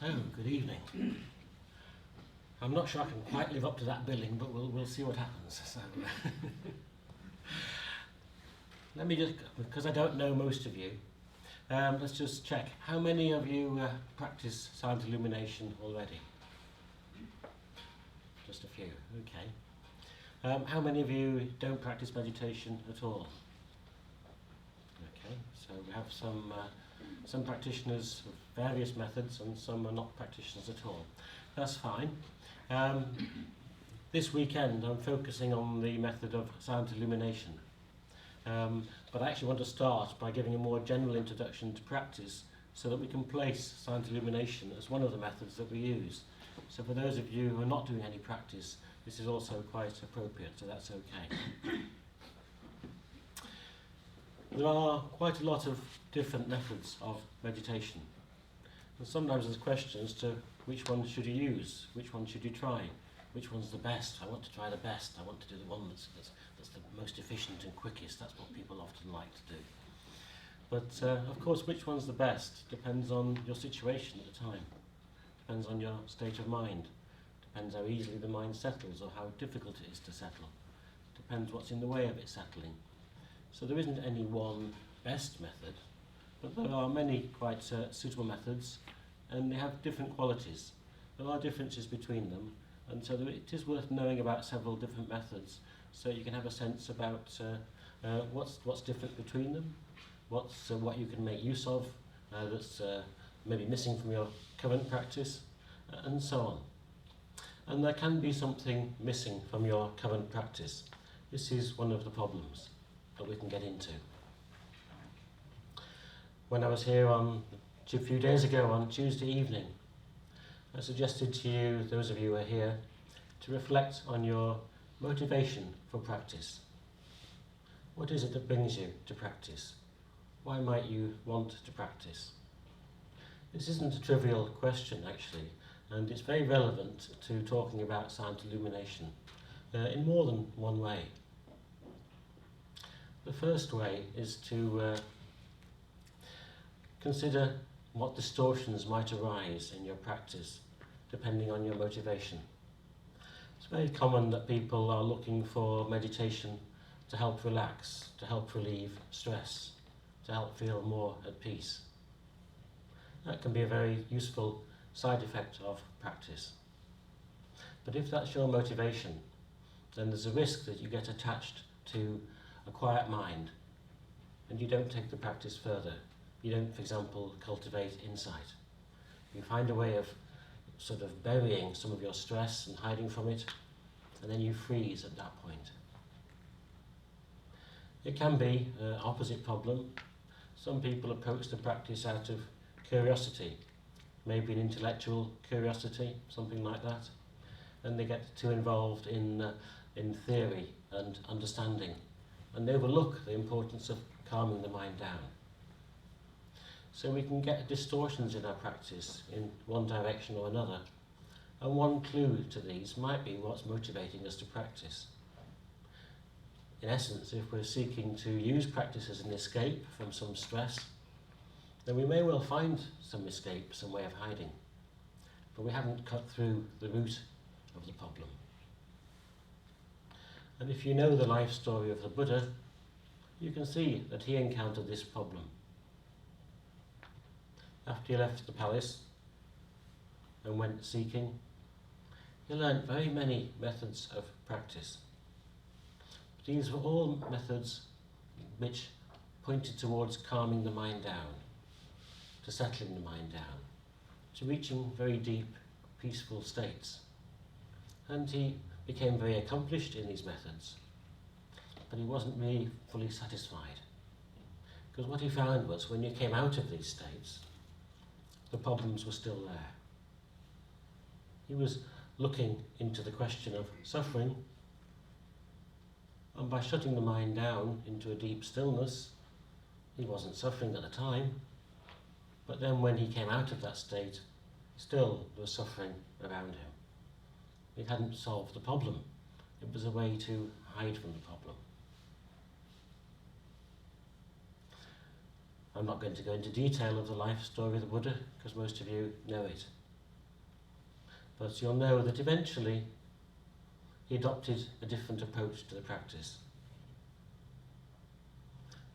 So, good evening. I'm not sure I can quite live up to that billing, but we'll see what happens. So, let me just, because I don't know most of you, let's just check. How many of you practice silent illumination already? Just a few, okay. How many of you don't practice meditation at all? Okay, so we have some practitioners of various methods and some are not practitioners at all. That's fine. This weekend I'm focusing on the method of silent illumination. But I actually want to start by giving a more general introduction to practice so that we can place silent illumination as one of the methods that we use. So for those of you who are not doing any practice, this is also quite appropriate, so that's okay. There are quite a lot of different methods of meditation. And sometimes there's questions to which one should you use, which one should you try, which one's the best. I want to try the best, I want to do the one that's the most efficient and quickest. That's what people often like to do. But of course, which one's the best depends on your situation at the time, depends on your state of mind, depends how easily the mind settles or how difficult it is to settle, depends what's in the way of it settling. So there isn't any one best method, but there are many quite suitable methods, and they have different qualities. There are differences between them, and so it is worth knowing about several different methods, so you can have a sense about what's different between them, what you can make use of that's maybe missing from your current practice, and so on. And there can be something missing from your current practice. This is one of the problems that we can get into. When I was here a few days ago on Tuesday evening, I suggested to you, those of you who are here, to reflect on your motivation for practice. What is it that brings you to practice? Why might you want to practice? This isn't a trivial question actually, and it's very relevant to talking about silent illumination in more than one way. The first way is to consider what distortions might arise in your practice depending on your motivation. It's very common that people are looking for meditation to help relax, to help relieve stress, to help feel more at peace. That can be a very useful side effect of practice. But if that's your motivation, then there's a risk that you get attached to a quiet mind and you don't take the practice further. You don't, for example, cultivate insight. You find a way of sort of burying some of your stress and hiding from it, and then you freeze at that point. It can be an opposite problem. Some people approach the practice out of curiosity, maybe an intellectual curiosity, something like that, and they get too involved in theory and understanding, and they overlook the importance of calming the mind down. So we can get distortions in our practice in one direction or another, and one clue to these might be what's motivating us to practice. In essence, if we're seeking to use practice as an escape from some stress, then we may well find some escape, some way of hiding, but we haven't cut through the root of the problem. And if you know the life story of the Buddha, you can see that he encountered this problem. After he left the palace and went seeking, he learned very many methods of practice. But these were all methods which pointed towards calming the mind down, to settling the mind down, to reaching very deep, peaceful states. And he became very accomplished in these methods, but he wasn't really fully satisfied. Because what he found was when you came out of these states, the problems were still there. He was looking into the question of suffering, and by shutting the mind down into a deep stillness, he wasn't suffering at the time, but then when he came out of that state, still there was suffering around him. He hadn't solved the problem. It was a way to hide from the problem. I'm not going to go into detail of the life story of the Buddha, because most of you know it. But you'll know that eventually he adopted a different approach to the practice.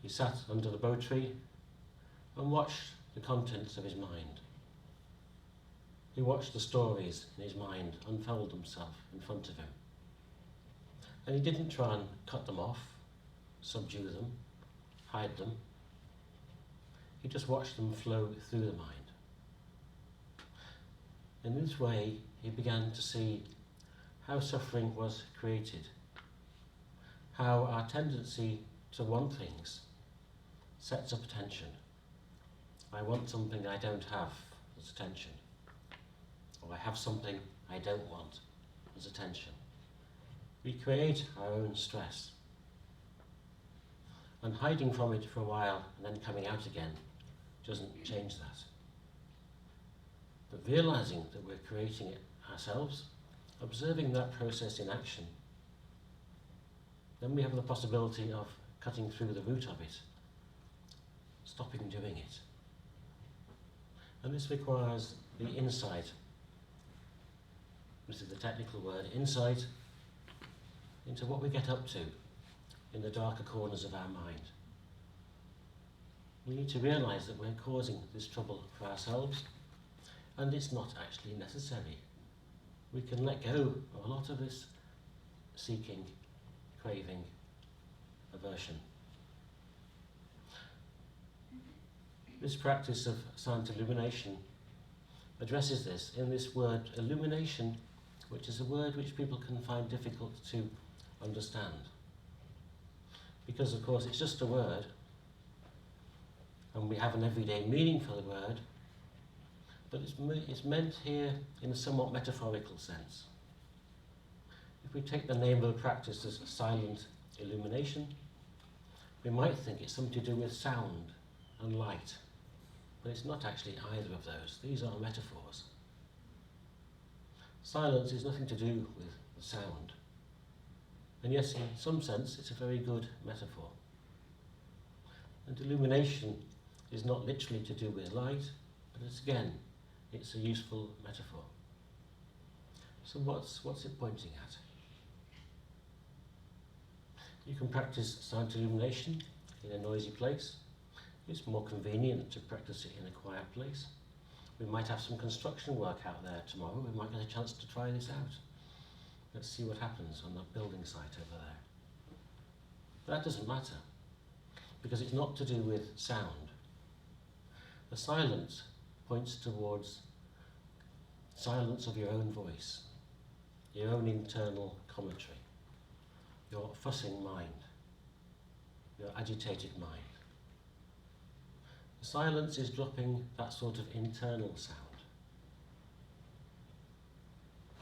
He sat under the bo tree and watched the contents of his mind. He watched the stories in his mind unfold themselves in front of him. And he didn't try and cut them off, subdue them, hide them. He just watched them flow through the mind. In this way, he began to see how suffering was created, how our tendency to want things sets up tension. I want something I don't have, as attention. Or I have something I don't want, as attention. We create our own stress. And hiding from it for a while and then coming out again doesn't change that. But realizing that we're creating it ourselves, observing that process in action, then we have the possibility of cutting through the root of it, stopping doing it. And this requires the insight. This is the technical word, insight into what we get up to in the darker corners of our mind. We need to realize that we're causing this trouble for ourselves, and it's not actually necessary. We can let go of a lot of this seeking, craving, aversion. This practice of silent illumination addresses this in this word illumination, which is a word which people can find difficult to understand. Because of course it's just a word, and we have an everyday meaning for the word, but it's meant here in a somewhat metaphorical sense. If we take the name of the practice as silent illumination, we might think it's something to do with sound and light, but it's not actually either of those. These are metaphors. Silence is nothing to do with the sound, and yes, in some sense it's a very good metaphor. And illumination is not literally to do with light, but it's a useful metaphor. So what's it pointing at? You can practice silent illumination in a noisy place. It's more convenient to practice it in a quiet place. We might have some construction work out there tomorrow. We might get a chance to try this out. Let's see what happens on that building site over there. But that doesn't matter, because it's not to do with sound. The silence points towards silence of your own voice, your own internal commentary, your fussing mind, your agitated mind. The silence is dropping that sort of internal sound.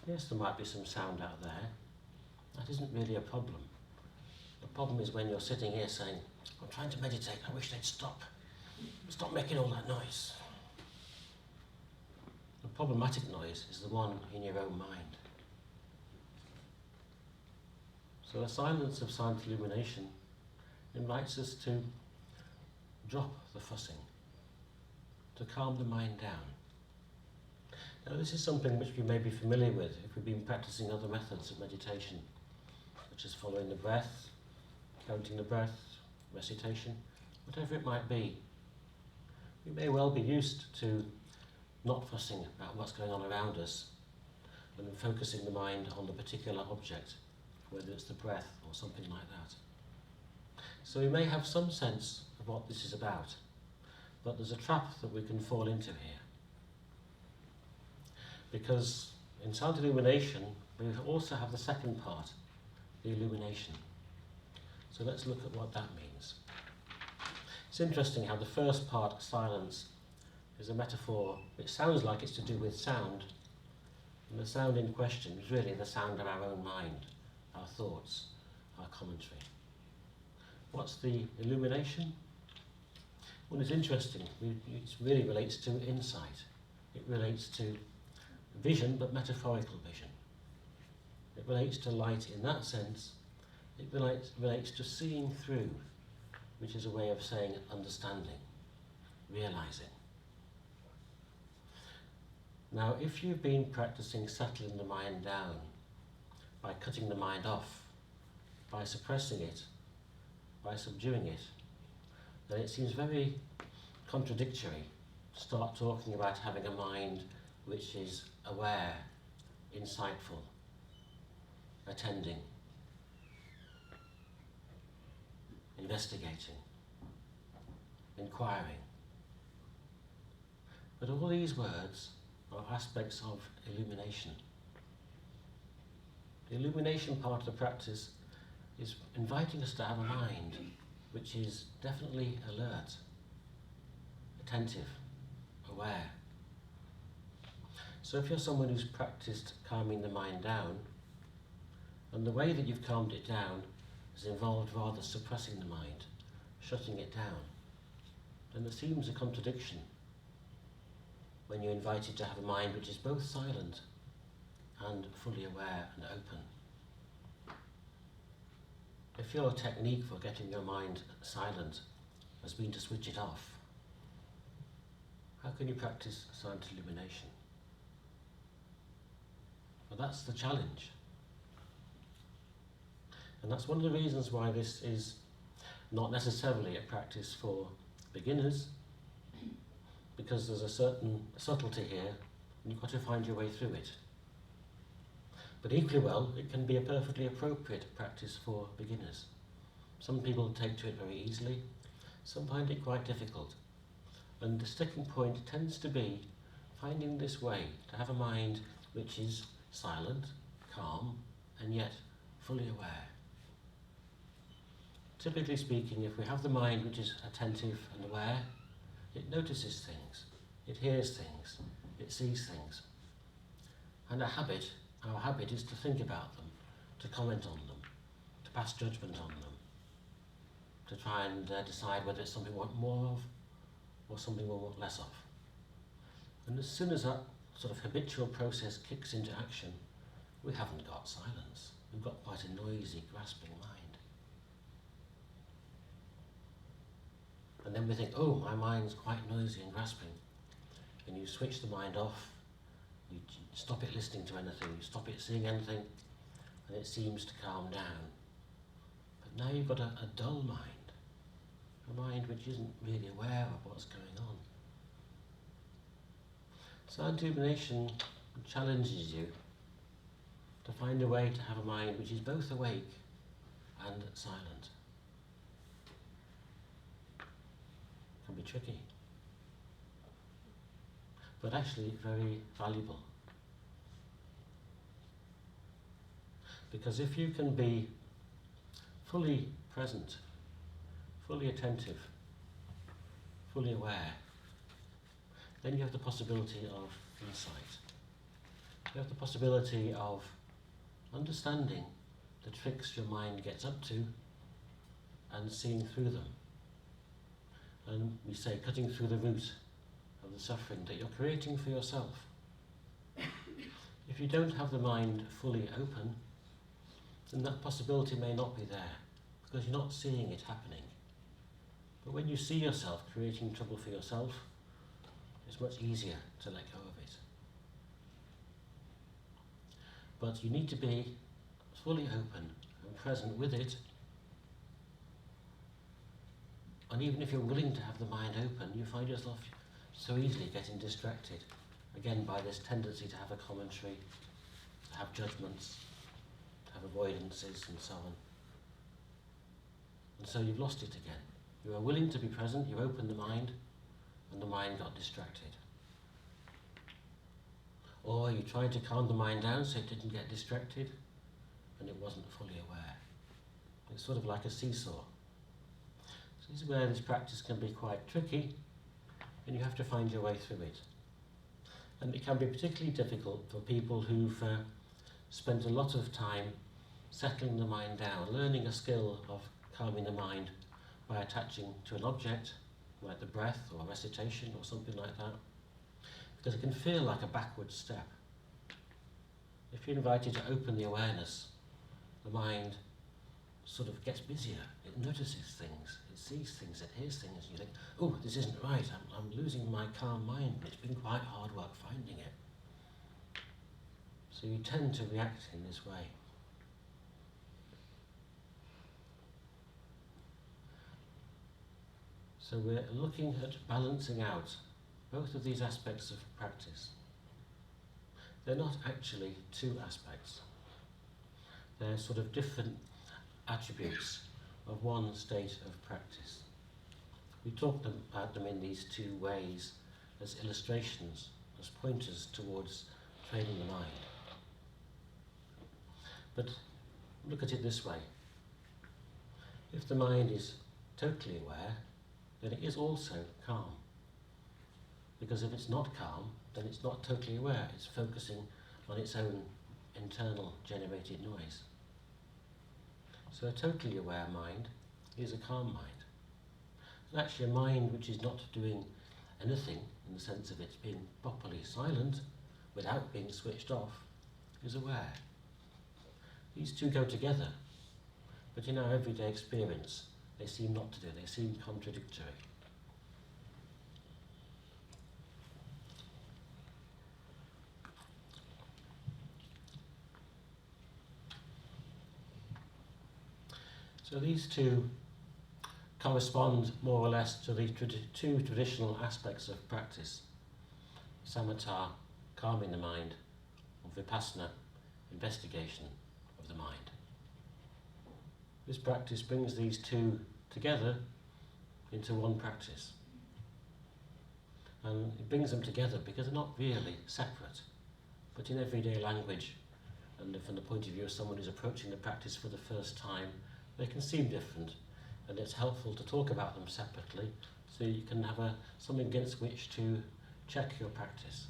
Yes, there might be some sound out there. That isn't really a problem. The problem is when you're sitting here saying, I'm trying to meditate, I wish they'd stop. Stop making all that noise. The problematic noise is the one in your own mind. So the silence of silent illumination invites us to drop the fussing, to calm the mind down. Now this is something which we may be familiar with if we've been practicing other methods of meditation, such as following the breath, counting the breath, recitation, whatever it might be. We may well be used to not fussing about what's going on around us and focusing the mind on the particular object, whether it's the breath or something like that. So we may have some sense of what this is about, but there's a trap that we can fall into here. Because in silent illumination, we also have the second part, the illumination. So let's look at what that means. It's interesting how the first part, silence, is a metaphor which sounds like it's to do with sound, and the sound in question is really the sound of our own mind, our thoughts, our commentary. What's the illumination? Well, it's interesting. It really relates to insight. It relates to vision, but metaphorical vision. It relates to light in that sense. It relates to seeing through, which is a way of saying understanding, realizing. Now, if you've been practicing settling the mind down by cutting the mind off, by suppressing it, by subduing it, then it seems very contradictory to start talking about having a mind which is aware, insightful, attending, investigating, inquiring. But all these words are aspects of illumination. The illumination part of the practice is inviting us to have a mind which is definitely alert, attentive, aware. So if you're someone who's practiced calming the mind down, and the way that you've calmed it down has involved rather suppressing the mind, shutting it down, then there seems a contradiction when you're invited to have a mind which is both silent and fully aware and open. If your technique for getting your mind silent has been to switch it off, how can you practice silent illumination? Well, that's the challenge. And that's one of the reasons why this is not necessarily a practice for beginners, because there's a certain subtlety here, and you've got to find your way through it. But equally well, it can be a perfectly appropriate practice for beginners. Some people take to it very easily, some find it quite difficult. And the sticking point tends to be finding this way to have a mind which is silent, calm, and yet fully aware. Typically speaking, if we have the mind which is attentive and aware, it notices things, it hears things, it sees things. And our habit is to think about them, to comment on them, to pass judgment on them, to try and decide whether it's something we want more of or something we want less of. And as soon as that sort of habitual process kicks into action, we haven't got silence. We've got quite a noisy, grasping mind. And then we think, oh, my mind's quite noisy and grasping. And you switch the mind off, you stop it listening to anything, you stop it seeing anything, and it seems to calm down. But now you've got a dull mind, a mind which isn't really aware of what's going on. Silent illumination challenges you to find a way to have a mind which is both awake and silent. It can be tricky, but actually very valuable. Because if you can be fully present, fully attentive, fully aware, then you have the possibility of insight. You have the possibility of understanding the tricks your mind gets up to and seeing through them. And we say cutting through the root of the suffering that you're creating for yourself. If you don't have the mind fully open, then that possibility may not be there, because you're not seeing it happening. But when you see yourself creating trouble for yourself, it's much easier to let go of it. But you need to be fully open and present with it. And even if you're willing to have the mind open, you find yourself so easily getting distracted, again by this tendency to have a commentary, to have judgments, to have avoidances and so on. And so you've lost it again. You are willing to be present, you opened the mind, and the mind got distracted. Or you tried to calm the mind down so it didn't get distracted, and it wasn't fully aware. It's sort of like a seesaw. So this is where this practice can be quite tricky, and you have to find your way through it. And it can be particularly difficult for people who've spent a lot of time settling the mind down, learning a skill of calming the mind by attaching to an object, like the breath or recitation or something like that, because it can feel like a backward step. If you're invited to open the awareness, the mind sort of gets busier, it notices things, it sees things, it hears things, and you think, oh, this isn't right, I'm losing my calm mind. It's been quite hard work finding it. So you tend to react in this way. So we're looking at balancing out both of these aspects of practice. They're not actually two aspects. They're sort of different attributes of one state of practice. We talk about them in these two ways as illustrations, as pointers towards training the mind. But look at it this way. If the mind is totally aware, then it is also calm. Because if it's not calm, then it's not totally aware. It's focusing on its own internal generated noise. So a totally aware mind is a calm mind. And actually a mind which is not doing anything in the sense of it's being properly silent without being switched off is aware. These two go together, but in our everyday experience they seem not to do, they seem contradictory. So these two correspond more or less to the two traditional aspects of practice. Samatha, calming the mind, or vipassana, investigation of the mind. This practice brings these two together into one practice. And it brings them together because they're not really separate, but in everyday language and from the point of view of someone who's approaching the practice for the first time, they can seem different, and it's helpful to talk about them separately so you can have something against which to check your practice.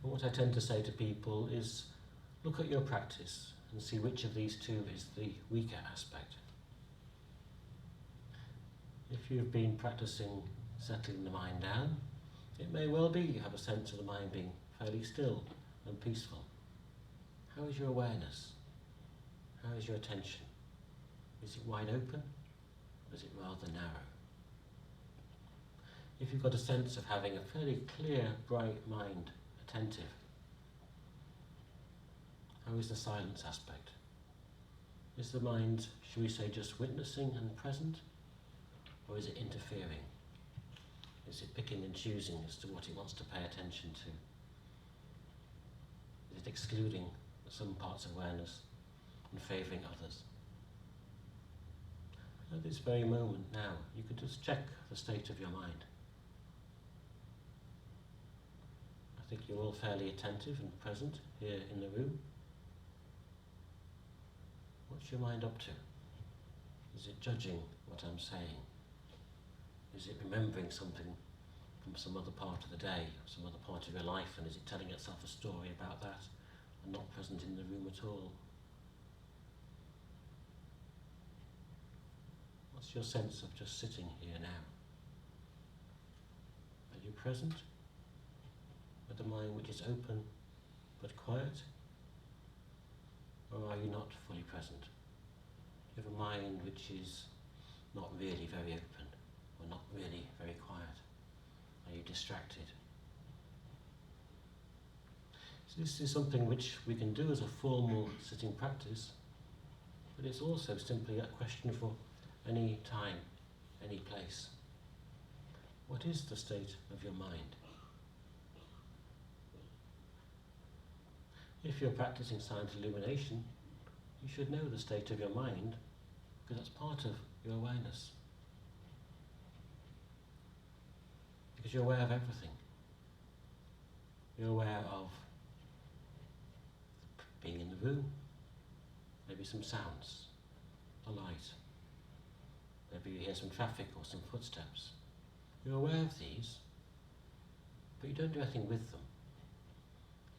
And what I tend to say to people is, look at your practice and see which of these two is the weaker aspect. If you've been practicing settling the mind down, it may well be you have a sense of the mind being fairly still and peaceful. How is your awareness? How is your attention? Is it wide open, or is it rather narrow? If you've got a sense of having a fairly clear, bright mind, attentive, how is the silence aspect? Is the mind, shall we say, just witnessing and present, or is it interfering? Is it picking and choosing as to what it wants to pay attention to? Is it excluding some parts of awareness and favouring others? At this very moment now, you could just check the state of your mind. I think you're all fairly attentive and present here in the room. What's your mind up to? Is it judging what I'm saying? Is it remembering something from some other part of the day, some other part of your life, and is it telling itself a story about that and not present in the room at all? What's your sense of just sitting here now? Are you present with a mind which is open but quiet? Or are you not fully present? You have a mind which is not really very open or not really very quiet. Are you distracted? So this is something which we can do as a formal sitting practice, but it's also simply a question for any time, any place. What is the state of your mind? If you're practicing silent illumination, you should know the state of your mind, because that's part of your awareness. Because you're aware of everything. You're aware of being in the room, maybe some sounds, a light, maybe you hear some traffic or some footsteps. You're aware of these, but you don't do anything with them.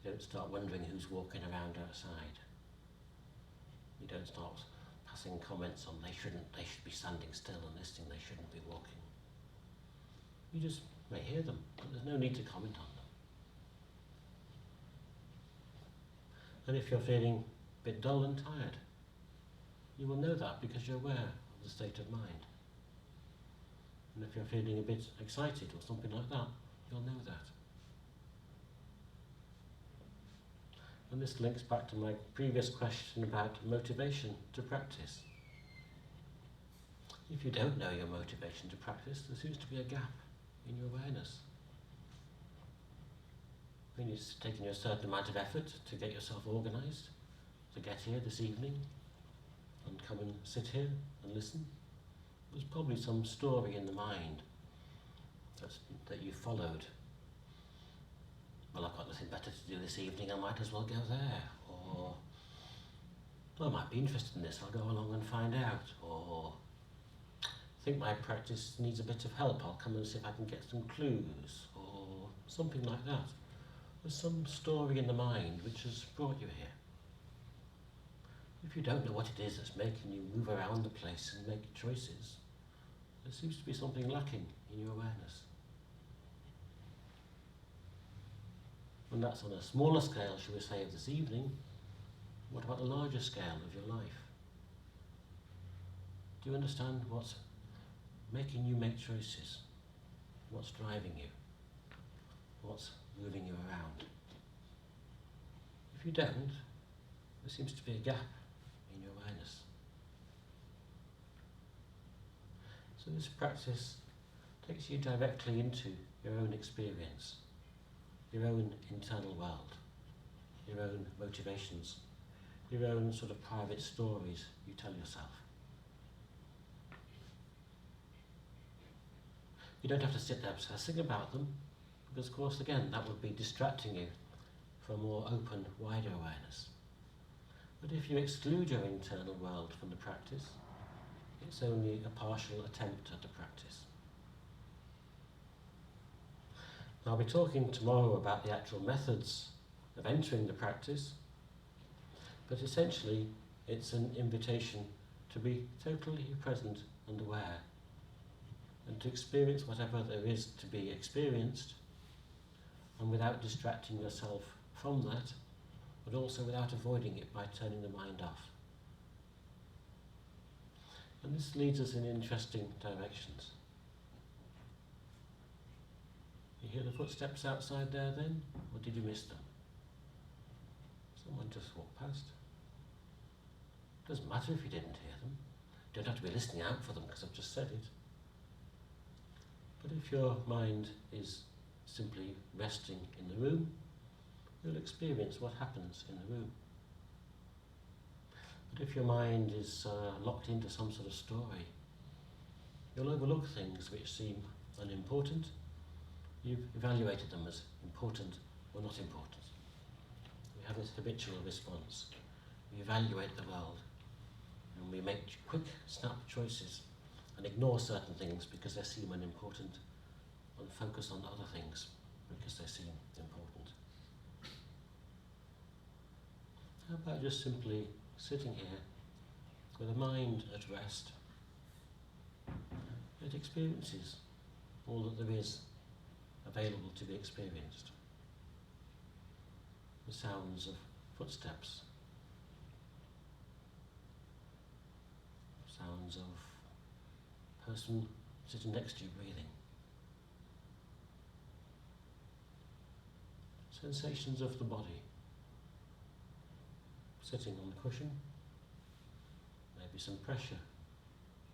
You don't start wondering who's walking around outside. You don't start passing comments on they should be standing still and listening, they shouldn't be walking. You just may hear them, but there's no need to comment on them. And if you're feeling a bit dull and tired, you will know that because you're aware of the state of mind. And if you're feeling a bit excited or something like that, you'll know that. And this links back to my previous question about motivation to practice. If you don't know your motivation to practice, there seems to be a gap in your awareness. When it's taken you a certain amount of effort to get yourself organised, to get here this evening and come and sit here and listen, there's probably some story in the mind that you followed. Well, I've got nothing better to do this evening, I might as well go there. Or, well, I might be interested in this, I'll go along and find out. Or, I think my practice needs a bit of help, I'll come and see if I can get some clues. Or something like that. There's some story in the mind which has brought you here. If you don't know what it is that's making you move around the place and make choices, there seems to be something lacking in your awareness. And that's on a smaller scale, shall we say, of this evening. What about the larger scale of your life? Do you understand what's making you make choices? What's driving you? What's moving you around? If you don't, there seems to be a gap in your awareness. So this practice takes you directly into your own experience, your own internal world, your own motivations, your own sort of private stories you tell yourself. You don't have to sit there obsessing about them, because of course again that would be distracting you from a more open, wider awareness. But if you exclude your internal world from the practice, it's only a partial attempt at the practice. I'll be talking tomorrow about the actual methods of entering the practice, but essentially it's an invitation to be totally present and aware, and to experience whatever there is to be experienced, and without distracting yourself from that, but also without avoiding it by turning the mind off. And this leads us in interesting directions. You hear the footsteps outside there then? Or did you miss them? Someone just walked past. Doesn't matter if you didn't hear them. You don't have to be listening out for them because I've just said it. But if your mind is simply resting in the room, you'll experience what happens in the room. But if your mind is locked into some sort of story, you'll overlook things which seem unimportant. You've evaluated them as important or not important. We have this habitual response. We evaluate the world and we make quick, snap choices and ignore certain things because they seem unimportant, and focus on other things because they seem important. How about just simply sitting here with a mind at rest? It experiences all that there is available to be experienced. The sounds of footsteps, sounds of person sitting next to you breathing, sensations of the body, sitting on the cushion, maybe some pressure,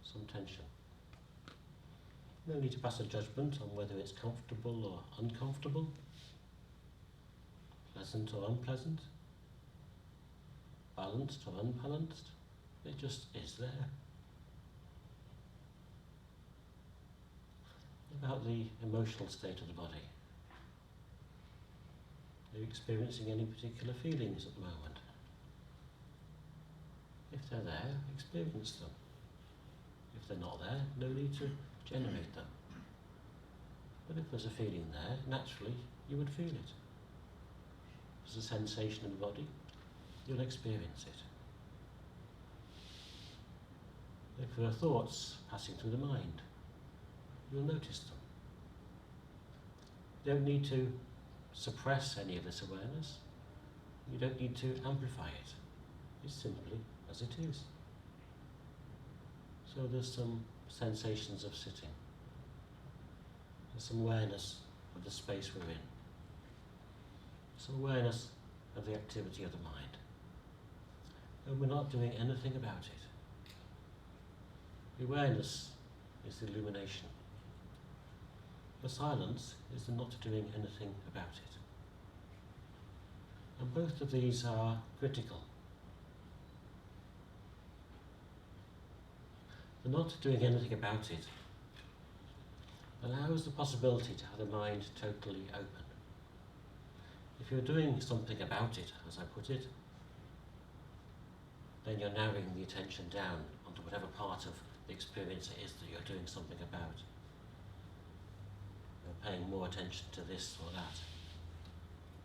some tension. No need to pass a judgment on whether it's comfortable or uncomfortable, pleasant or unpleasant, balanced or unbalanced. It just is there. About the emotional state of the body. Are you experiencing any particular feelings at the moment? If they're there, experience them. If they're not there, no need to generate them. But if there's a feeling there, naturally you would feel it. If there's a sensation in the body, you'll experience it. If there are thoughts passing through the mind, you'll notice them. You don't need to suppress any of this awareness. You don't need to amplify it. It's simply as it is. So there's some sensations of sitting. There's some awareness of the space we're in. Some awareness of the activity of the mind. And we're not doing anything about it. The awareness is the illumination. The silence is the not doing anything about it. And both of these are critical. The not doing anything about it allows the possibility to have the mind totally open. If you're doing something about it, as I put it, then you're narrowing the attention down onto whatever part of the experience it is that you're doing something about. You're paying more attention to this or that.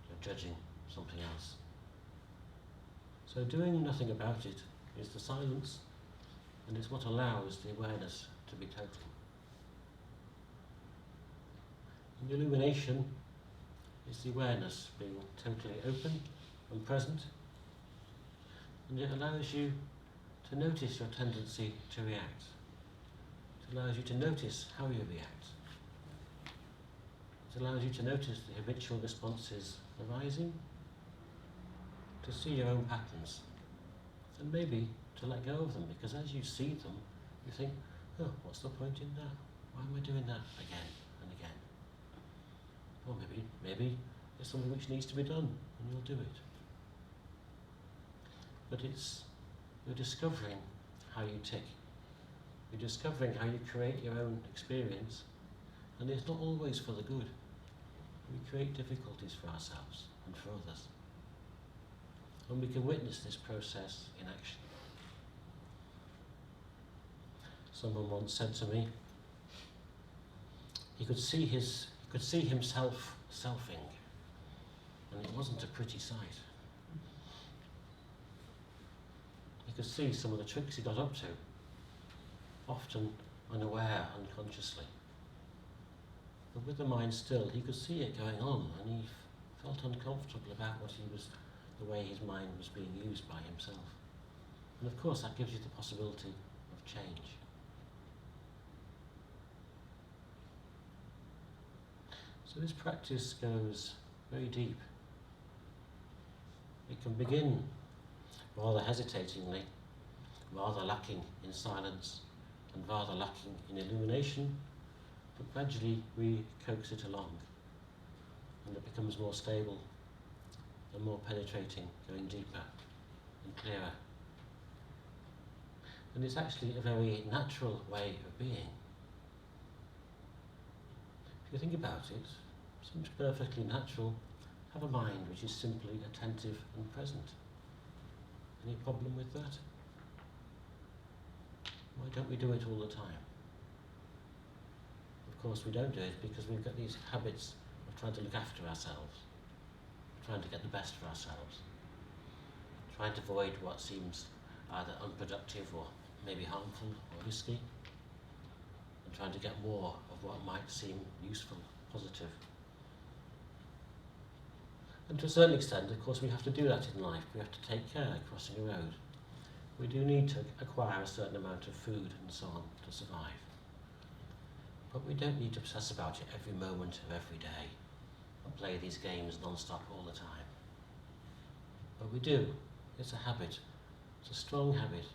You're judging something else. So doing nothing about it is the silence, and it's what allows the awareness to be total. And the illumination is the awareness being totally open and present, and it allows you to notice your tendency to react. It allows you to notice how you react. It allows you to notice the habitual responses arising, to see your own patterns, and maybe to let go of them, because as you see them, you think, oh, what's the point in that? Why am I doing that again and again? Or maybe it's something which needs to be done, and you'll do it. But you're discovering how you tick. You're discovering how you create your own experience, and it's not always for the good. We create difficulties for ourselves and for others. And we can witness this process in action. Someone once said to me, he could see himself selfing, and it wasn't a pretty sight. He could see some of the tricks he got up to, often unaware, unconsciously. But with the mind still, he could see it going on, and he felt uncomfortable about the way his mind was being used by himself. And of course that gives you the possibility of change. So this practice goes very deep. It can begin rather hesitatingly, rather lacking in silence and rather lacking in illumination, but gradually we coax it along, and it becomes more stable and more penetrating, going deeper and clearer. And it's actually a very natural way of being. If you think about it, it seems perfectly natural to have a mind which is simply attentive and present. Any problem with that? Why don't we do it all the time? Of course we don't do it because we've got these habits of trying to look after ourselves, trying to get the best for ourselves, trying to avoid what seems either unproductive or maybe harmful or risky, and trying to get more of what might seem useful, positive. And to a certain extent, of course, we have to do that in life. We have to take care crossing a road. We do need to acquire a certain amount of food and so on to survive. But we don't need to obsess about it every moment of every day and play these games non-stop all the time. But we do. It's a habit. It's a strong habit.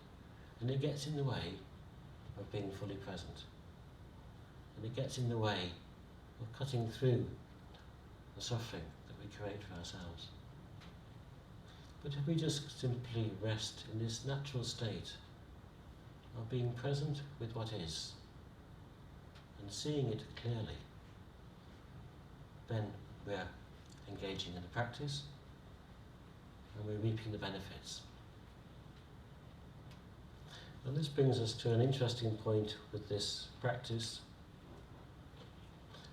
And it gets in the way of being fully present. And it gets in the way of cutting through the suffering that we create for ourselves. But if we just simply rest in this natural state of being present with what is and seeing it clearly, then we're engaging in the practice and we're reaping the benefits. And this brings us to an interesting point with this practice.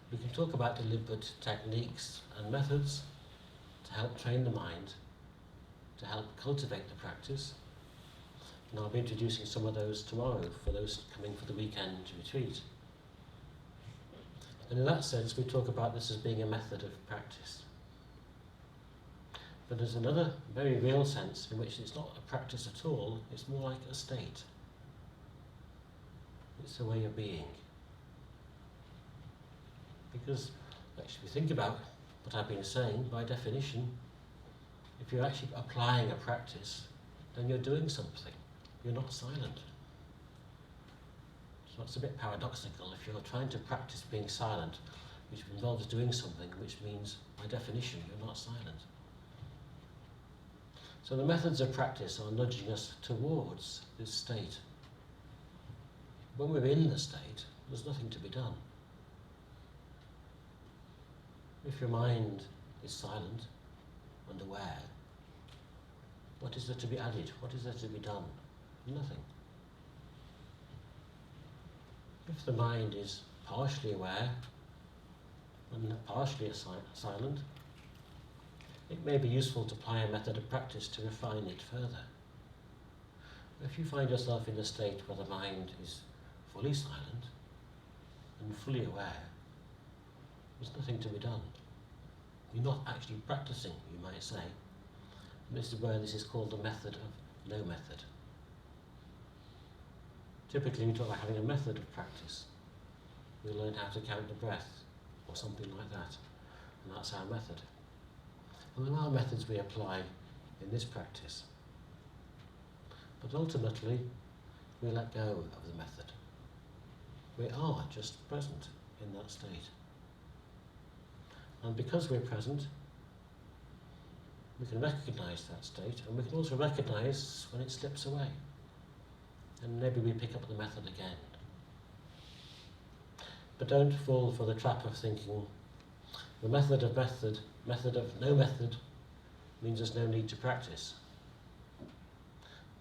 We can talk about deliberate techniques and methods to help train the mind, to help cultivate the practice. And I'll be introducing some of those tomorrow for those coming for the weekend retreat. And in that sense, we talk about this as being a method of practice. But there's another very real sense in which it's not a practice at all, it's more like a state. It's a way of being. Because actually, if you think about what I've been saying, by definition, if you're actually applying a practice, then you're doing something. You're not silent. So it's a bit paradoxical. If you're trying to practice being silent, which involves doing something, which means, by definition, you're not silent. So the methods of practice are nudging us towards this state. When we're in the state, there's nothing to be done. If your mind is silent and aware, what is there to be added? What is there to be done? Nothing. If the mind is partially aware and partially silent, it may be useful to apply a method of practice to refine it further. If you find yourself in a state where the mind is fully silent and fully aware, there's nothing to be done. You're not actually practicing, you might say. And this is where this is called the method of no method. Typically we talk about having a method of practice. We learn how to count the breath, or something like that, and that's our method. And there are methods we apply in this practice. But ultimately, we let go of the method. We are just present in that state. And because we're present, we can recognise that state, and we can also recognise when it slips away. And maybe we pick up the method again. But don't fall for the trap of thinking the method of no method means there's no need to practice.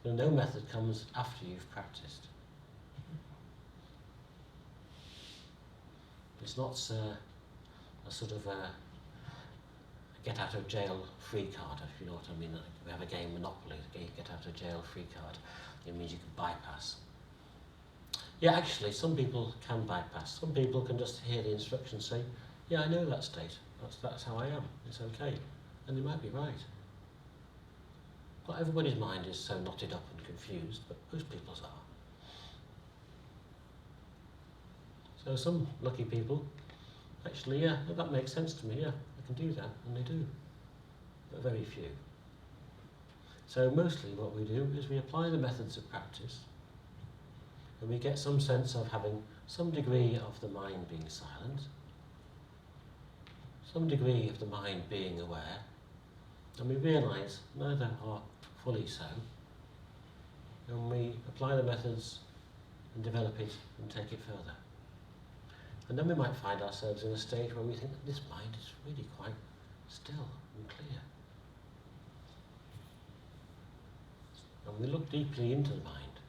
The no method comes after you've practiced. It's not a sort of a get out of jail free card, if you know what I mean. We have a game, Monopoly, the get out of jail free card. It means you can bypass. Yeah, actually, some people can bypass. Some people can just hear the instructions, say, yeah, I know that state. That's how I am. It's okay. And they might be right. Not everybody's mind is so knotted up and confused, but most people's are. So some lucky people, actually, yeah, that makes sense to me, yeah, I can do that, and they do. But very few. So mostly what we do is we apply the methods of practice, and we get some sense of having some degree of the mind being silent, some degree of the mind being aware, and we realise neither are fully so, and we apply the methods and develop it and take it further. And then we might find ourselves in a state where we think that this mind is really quite still and clear. And we look deeply into the mind,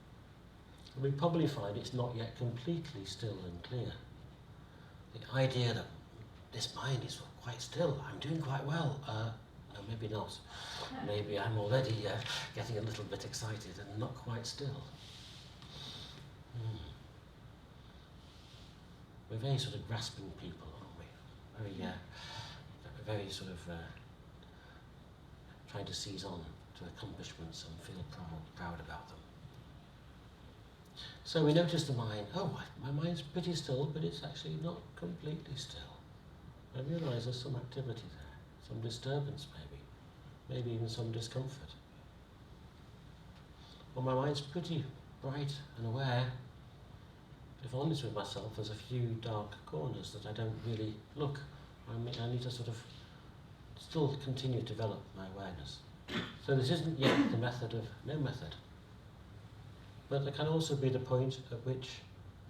and we probably find it's not yet completely still and clear. The idea that this mind is quite still, I'm doing quite well, no, maybe not. Maybe I'm already getting a little bit excited and not quite still. We're very sort of grasping people, aren't we? Very sort of trying to seize on to accomplishments and feel proud about them. So we notice the mind, my mind's pretty still, but it's actually not completely still. I realise there's some activity there, some disturbance maybe even some discomfort. Well, my mind's pretty bright and aware. If I'm honest with myself, there's a few dark corners that I don't really look. I need to sort of still continue to develop my awareness. So this isn't yet the method of no method. But there can also be the point at which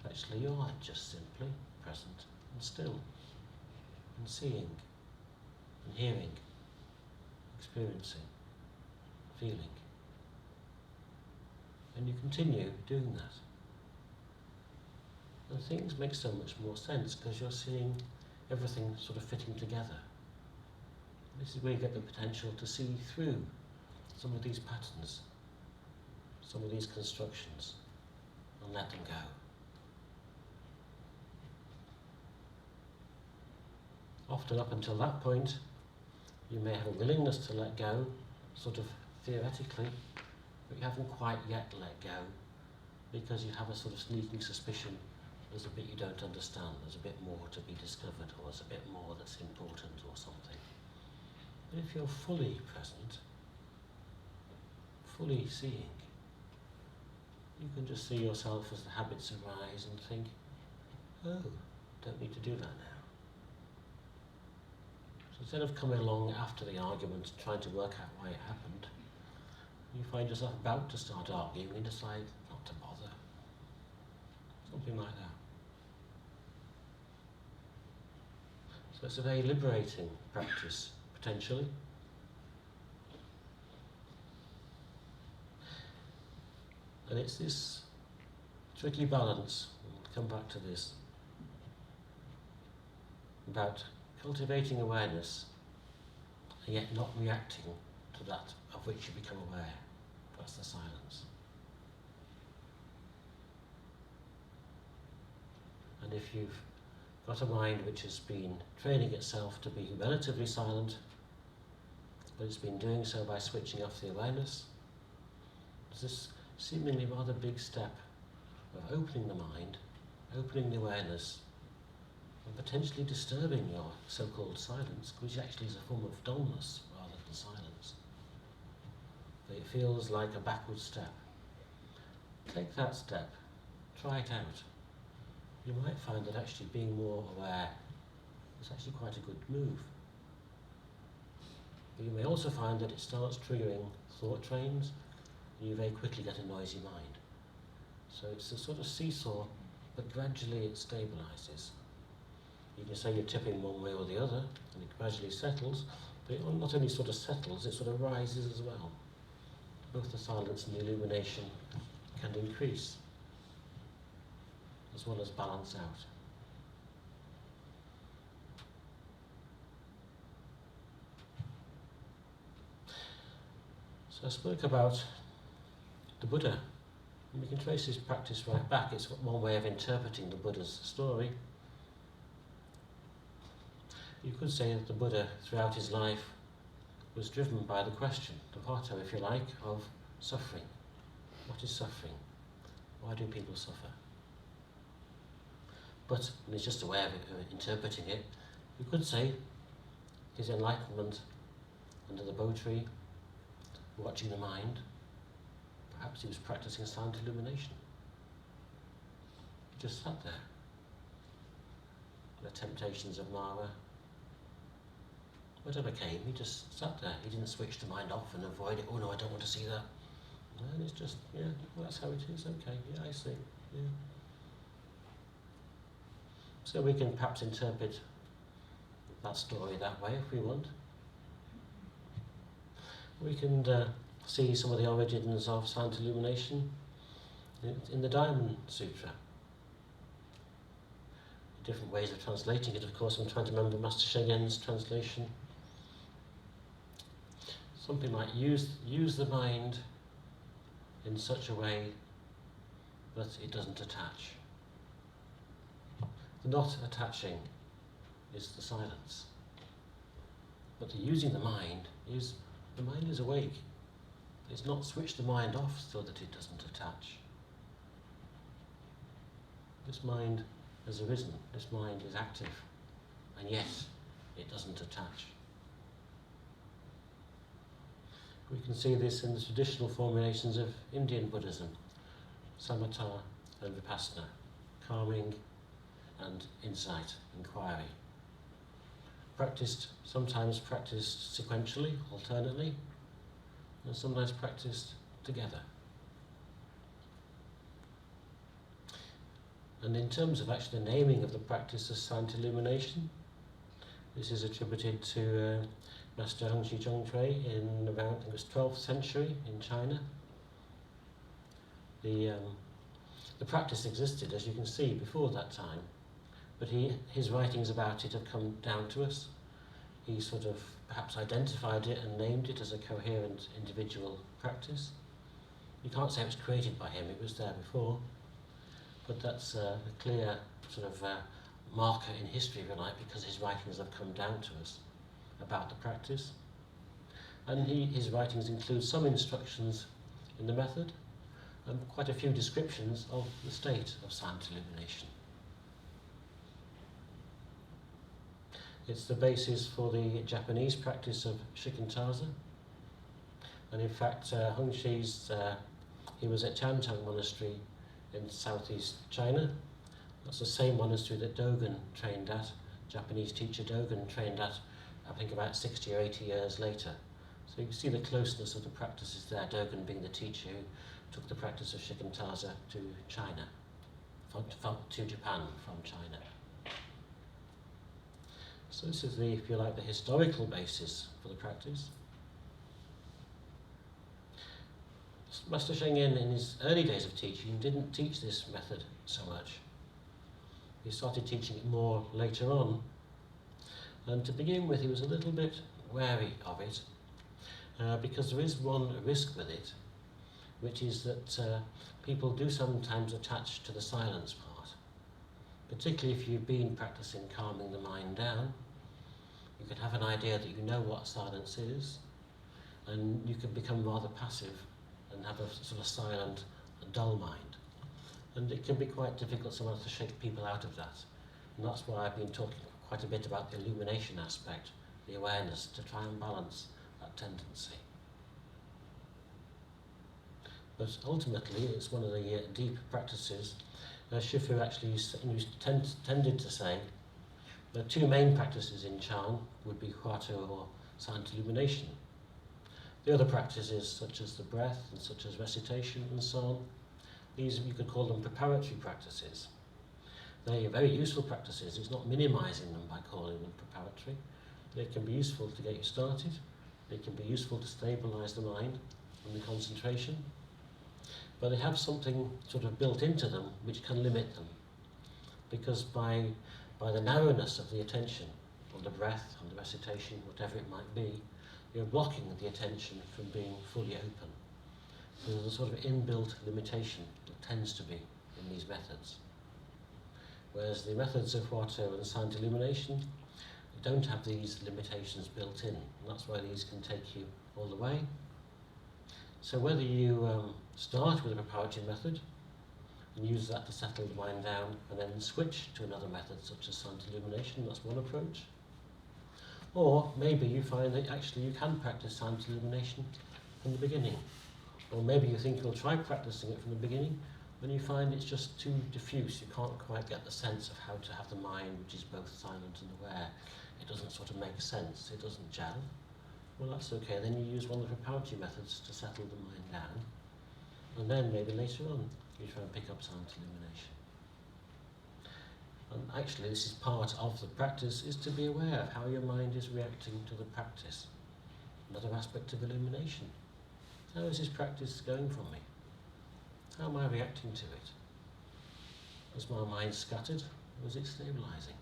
actually you are just simply present and still, and seeing, and hearing, experiencing, feeling. And you continue doing that. And things make so much more sense because you're seeing everything sort of fitting together. This is where you get the potential to see through some of these patterns, some of these constructions, and let them go. Often up until that point, you may have a willingness to let go, sort of theoretically, but you haven't quite yet let go because you have a sort of sneaking suspicion there's a bit you don't understand, there's a bit more to be discovered, or there's a bit more that's important or something. But if you're fully present, fully seeing. You can just see yourself as the habits arise and think, oh, don't need to do that now. So instead of coming along after the argument trying to work out why it happened, you find yourself about to start arguing and decide not to bother. Something like that. So it's a very liberating practice, potentially. And it's this tricky balance, we'll come back to this, about cultivating awareness and yet not reacting to that of which you become aware. That's the silence. And if you've got a mind which has been training itself to be relatively silent, but it's been doing so by switching off the awareness, there's this seemingly rather big step of opening the mind, opening the awareness, and potentially disturbing your so-called silence, which actually is a form of dullness rather than silence. But it feels like a backward step. Take that step, try it out. You might find that actually being more aware is actually quite a good move. But you may also find that it starts triggering thought trains, and you very quickly get a noisy mind. So it's a sort of seesaw, but gradually it stabilises. You can say you're tipping one way or the other, and it gradually settles, but it not only sort of settles, it sort of rises as well. Both the silence and the illumination can increase, as well as balance out. So I spoke about the Buddha, and we can trace his practice right back. It's one way of interpreting the Buddha's story. You could say that the Buddha, throughout his life, was driven by the question, the motto, if you like, of suffering. What is suffering? Why do people suffer? But, and he's just a way of interpreting it, you could say his enlightenment under the Bo tree, watching the mind. Perhaps he was practicing silent illumination. He just sat there. The temptations of Mara, whatever came, he just sat there. He didn't switch the mind off and avoid it. Oh no, I don't want to see that. And it's just, yeah, well, that's how it is. Okay, yeah, I see. Yeah. So we can perhaps interpret that story that way if we want. We can see some of the origins of silent illumination in the Diamond Sutra. Different ways of translating it, of course. I'm trying to remember Master Sheng's translation. Something like use the mind in such a way that it doesn't attach. The not attaching is the silence. But the using the mind is awake. It's not switch the mind off so that it doesn't attach. This mind has arisen, this mind is active, and yet it doesn't attach. We can see this in the traditional formulations of Indian Buddhism, samatha and vipassana, calming and insight, inquiry. Sometimes practiced sequentially, alternately, and sometimes practiced together. And in terms of actually the naming of the practice as silent illumination, this is attributed to Master Hongzhi Zhongtrui in around, I think it was 12th century in China. The practice existed, as you can see, before that time, but his writings about it have come down to us. He sort of perhaps identified it and named it as a coherent individual practice. You can't say it was created by him, it was there before, but that's a clear sort of marker in history, if you like, because his writings have come down to us about the practice. And his writings include some instructions in the method and quite a few descriptions of the state of silent illumination. It's the basis for the Japanese practice of shikantaza. And in fact, Hung Shi's, he was at Chantang Monastery in southeast China. That's the same monastery that Dogen trained at, Japanese teacher Dogen trained at, I think about 60 or 80 years later. So you can see the closeness of the practices there, Dogen being the teacher who took the practice of Shikantaza to China, to Japan from China. So this is the, if you like, the historical basis for the practice. Master Sheng in his early days of teaching didn't teach this method so much. He started teaching it more later on. And to begin with, he was a little bit wary of it, because there is one risk with it, which is that people do sometimes attach to the silence part. Particularly if you've been practicing calming the mind down, you can have an idea that you know what silence is, and you can become rather passive and have a sort of silent and dull mind. And it can be quite difficult sometimes to shake people out of that. And that's why I've been talking quite a bit about the illumination aspect, the awareness, to try and balance that tendency. But ultimately, it's one of the deep practices. Shifu actually tended to say the two main practices in Chan would be Huato or silent illumination. The other practices, such as the breath and such as recitation and so on, these you could call them preparatory practices. They are very useful practices. It's not minimizing them by calling them preparatory. They can be useful to get you started. They can be useful to stabilize the mind and the concentration. But they have something sort of built into them which can limit them. Because by the narrowness of the attention, on the breath, on the recitation, whatever it might be, you're blocking the attention from being fully open. There's a sort of inbuilt limitation that tends to be in these methods. Whereas the methods of Huato and silent illumination don't have these limitations built in, and that's why these can take you all the way. So whether you start with a preparatory method and use that to settle the mind down, and then switch to another method such as silent illumination, that's one approach. Or maybe you find that actually you can practice silent illumination from the beginning. Or maybe you think you'll try practicing it from the beginning, when you find it's just too diffuse, you can't quite get the sense of how to have the mind which is both silent and aware. It doesn't sort of make sense, it doesn't gel. Well, that's okay, then you use one of the preparatory methods to settle the mind down, and then maybe later on you try and pick up silent illumination. And actually this is part of the practice, is to be aware of how your mind is reacting to the practice. Another aspect of illumination. How is this practice going for me? How am I reacting to it? Is my mind scattered, or is it stabilizing?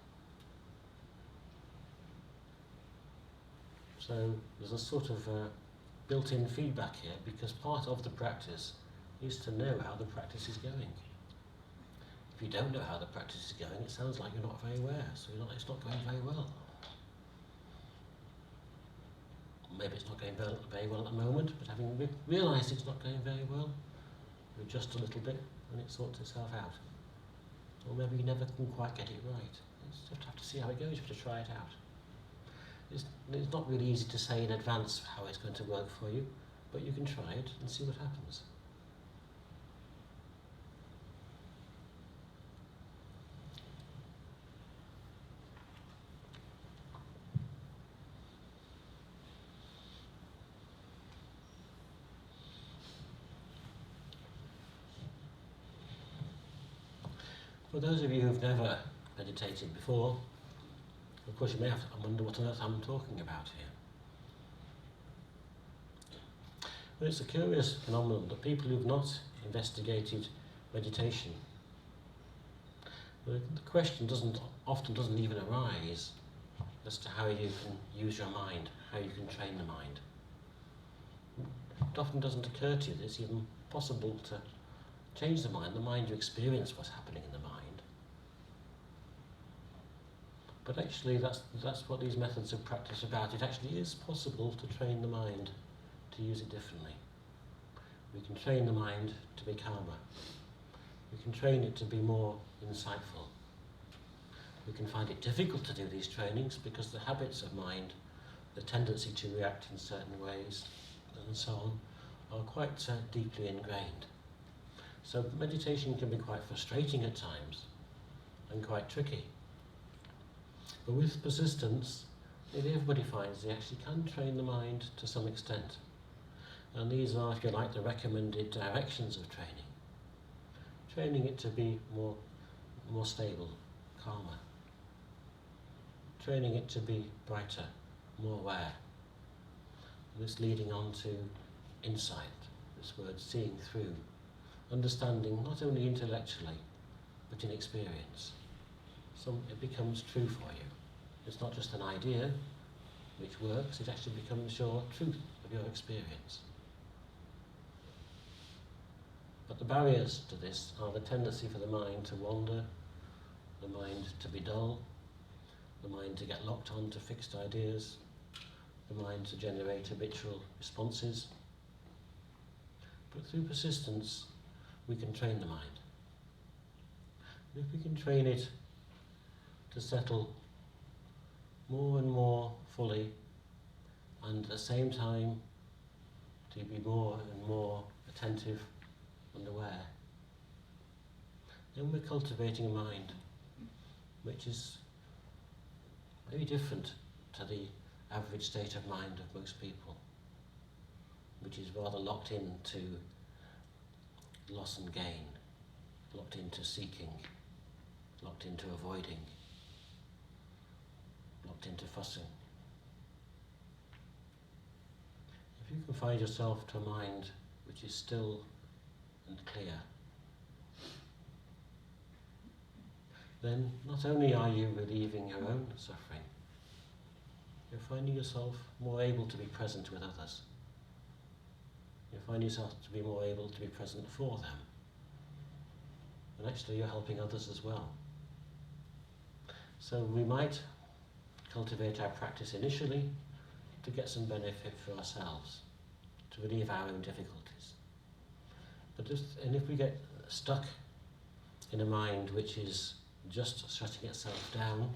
So there's a sort of built-in feedback here, because part of the practice is to know how the practice is going. If you don't know how the practice is going, it sounds like you're not very aware, so it's not going very well. Maybe it's not going very well at the moment, but having realised it's not going very well, you adjust a little bit and it sorts itself out. Or maybe you never can quite get it right. You just have to see how it goes, you have to try it out. It's not really easy to say in advance how it's going to work for you, but you can try it and see what happens. For those of you who've never meditated before, of course you may have to wonder what on earth I'm talking about here. But it's a curious phenomenon that people who've not investigated meditation, the question often doesn't even arise as to how you can use your mind, how you can train the mind. It often doesn't occur to you that it's even possible to change the mind you experience what's happening in the mind. But actually that's what these methods of practice are about. It actually is possible to train the mind to use it differently. We can train the mind to be calmer. We can train it to be more insightful. We can find it difficult to do these trainings because the habits of mind, the tendency to react in certain ways, and so on, are quite deeply ingrained. So meditation can be quite frustrating at times and quite tricky. But with persistence, nearly everybody finds they actually can train the mind to some extent. And these are, if you like, the recommended directions of training. Training it to be more stable, calmer. Training it to be brighter, more aware. And this leading on to insight, this word seeing through, understanding not only intellectually, but in experience. It becomes true for you. It's not just an idea which works, it actually becomes your truth of your experience. But the barriers to this are the tendency for the mind to wander, the mind to be dull, the mind to get locked on to fixed ideas, the mind to generate habitual responses. But through persistence, we can train the mind. And if we can train it to settle more and more fully, and at the same time to be more and more attentive and aware, then we're cultivating a mind which is very different to the average state of mind of most people, which is rather locked into loss and gain, locked into seeking, locked into avoiding, locked into fussing. If you can find yourself to a mind which is still and clear, then not only are you relieving your own suffering, you're finding yourself more able to be present with others. You find yourself to be more able to be present for them. And actually you're helping others as well. So we might cultivate our practice initially to get some benefit for ourselves, to relieve our own difficulties. But if we get stuck in a mind which is just shutting itself down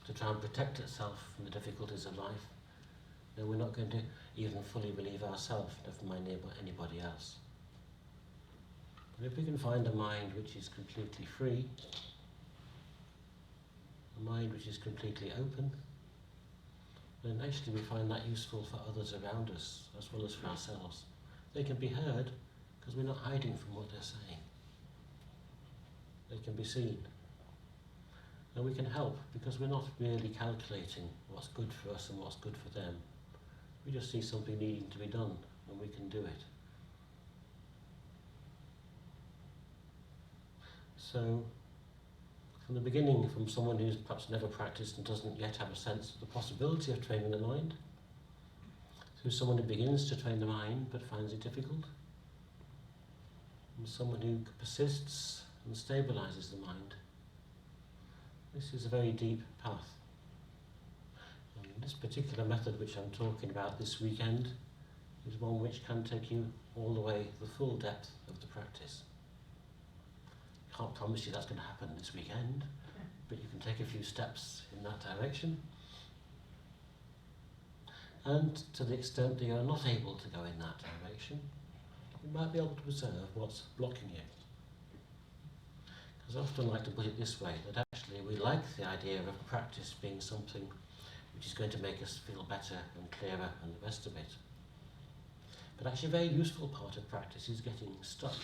to try and protect itself from the difficulties of life, then we're not going to even fully relieve ourselves, never mind anybody else. But if we can find a mind which is completely free, a mind which is completely open, then actually we find that useful for others around us as well as for ourselves. They can be heard because we're not hiding from what they're saying. They can be seen. And we can help because we're not really calculating what's good for us and what's good for them. We just see something needing to be done and we can do it. So, from the beginning, from someone who's perhaps never practiced and doesn't yet have a sense of the possibility of training the mind, through someone who begins to train the mind but finds it difficult, and someone who persists and stabilizes the mind. This is a very deep path. And this particular method which I'm talking about this weekend is one which can take you all the way to the full depth of the practice. Can't promise you that's going to happen this weekend, but you can take a few steps in that direction. And to the extent that you're not able to go in that direction, you might be able to observe what's blocking you. Because I often like to put it this way, that actually we like the idea of practice being something which is going to make us feel better and clearer and the rest of it. But actually a very useful part of practice is getting stuck.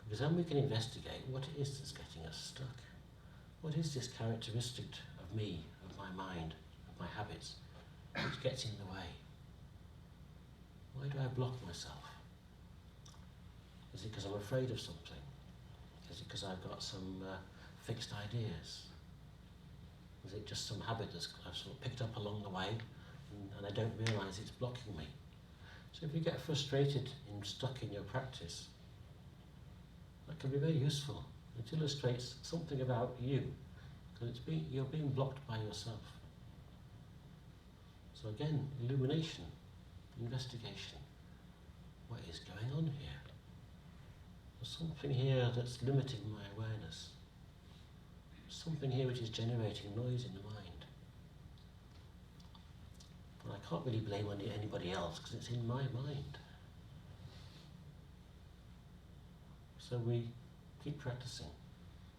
Because then we can investigate what it is that's getting us stuck. What is this characteristic of me, of my mind, of my habits, which gets in the way? Why do I block myself? Is it because I'm afraid of something? Is it because I've got some fixed ideas? Is it just some habit that I've sort of picked up along the way and I don't realise it's blocking me? So if you get frustrated and stuck in your practice, that can be very useful. It illustrates something about you, because you're being blocked by yourself. So again, illumination, investigation. What is going on here? There's something here that's limiting my awareness. Something here which is generating noise in the mind. And I can't really blame anybody else because it's in my mind. So we keep practicing.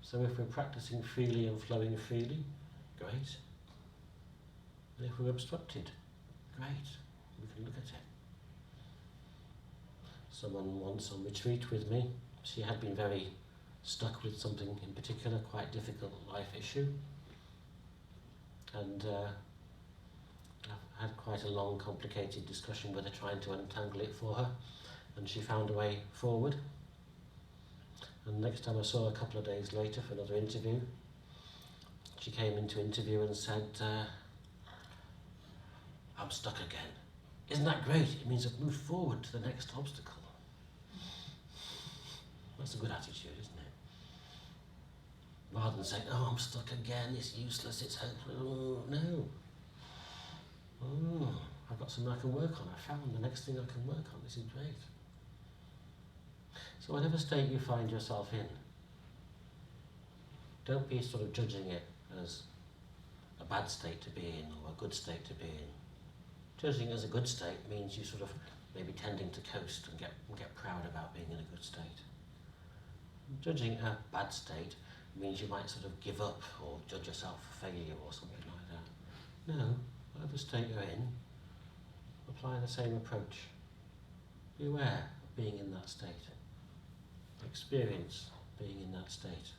So if we're practicing freely and flowing freely, great. And if we're obstructed, great, we can look at it. Someone once on retreat with me, she had been very stuck with something in particular, quite difficult life issue. And I've had quite a long, complicated discussion with her, trying to untangle it for her, and she found a way forward. And next time I saw her a couple of days later for another interview, she came into interview and said, I'm stuck again. Isn't that great? It means I've moved forward to the next obstacle. That's a good attitude, isn't it? Rather than saying, oh, I'm stuck again, it's useless, it's hopeless. Oh, no. Oh, I've got something I can work on. I found the next thing I can work on. This is great. So whatever state you find yourself in, don't be sort of judging it as a bad state to be in or a good state to be in. Judging it as a good state means you sort of maybe tending to coast and get proud about being in a good state. Judging a bad state means you might sort of give up or judge yourself for failure or something like that. No, whatever state you're in, apply the same approach. Be aware of being in that state. Experience being in that state.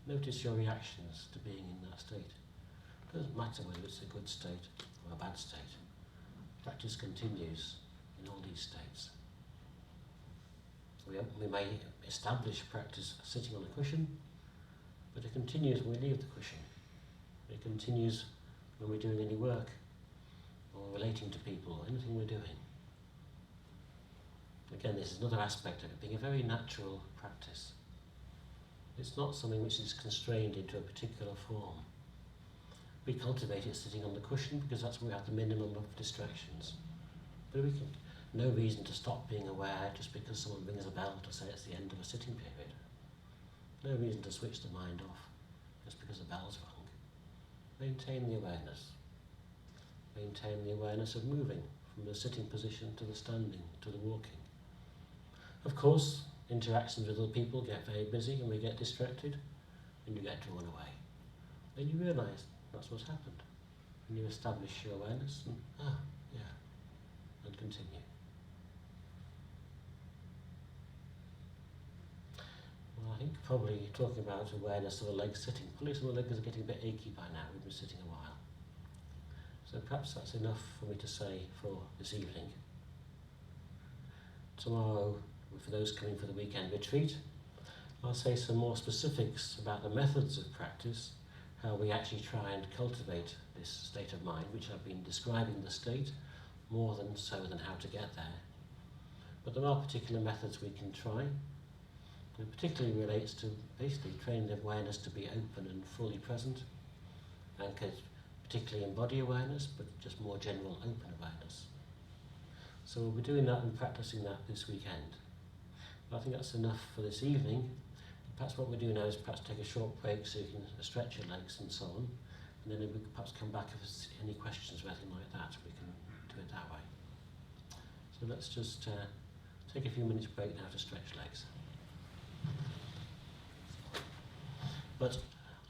Notice your reactions to being in that state. It doesn't matter whether it's a good state or a bad state. Practice continues in all these states. We may establish practice sitting on a cushion, but it continues when we leave the cushion. It continues when we're doing any work or relating to people or anything we're doing. Again, this is another aspect of it being a very natural practice. It's not something which is constrained into a particular form. We cultivate it sitting on the cushion because that's where we have the minimum of distractions. But we can, no reason to stop being aware just because someone rings a bell to say it's the end of a sitting period. No reason to switch the mind off just because the bell's rung. Maintain the awareness. Maintain the awareness of moving from the sitting position to the standing, to the walking. Of course, interactions with other people get very busy and we get distracted and you get drawn away. Then you realise that's what's happened. And you establish your awareness and, and continue. Well, I think probably talking about awareness of the legs sitting, probably some of the legs are getting a bit achy by now, we've been sitting a while. So perhaps that's enough for me to say for this evening. Tomorrow, for those coming for the weekend retreat, I'll say some more specifics about the methods of practice, how we actually try and cultivate this state of mind, which I've been describing the state more than how to get there. But there are particular methods we can try, and it particularly relates to basically training the awareness to be open and fully present, anchored particularly in body awareness, but just more general open awareness. So we'll be doing that and practicing that this weekend. I think that's enough for this evening. Perhaps what we do now is perhaps take a short break so you can stretch your legs and so on, and then we could perhaps come back if there's any questions or anything like that, we can do it that way. So let's just take a few minutes break now to stretch legs.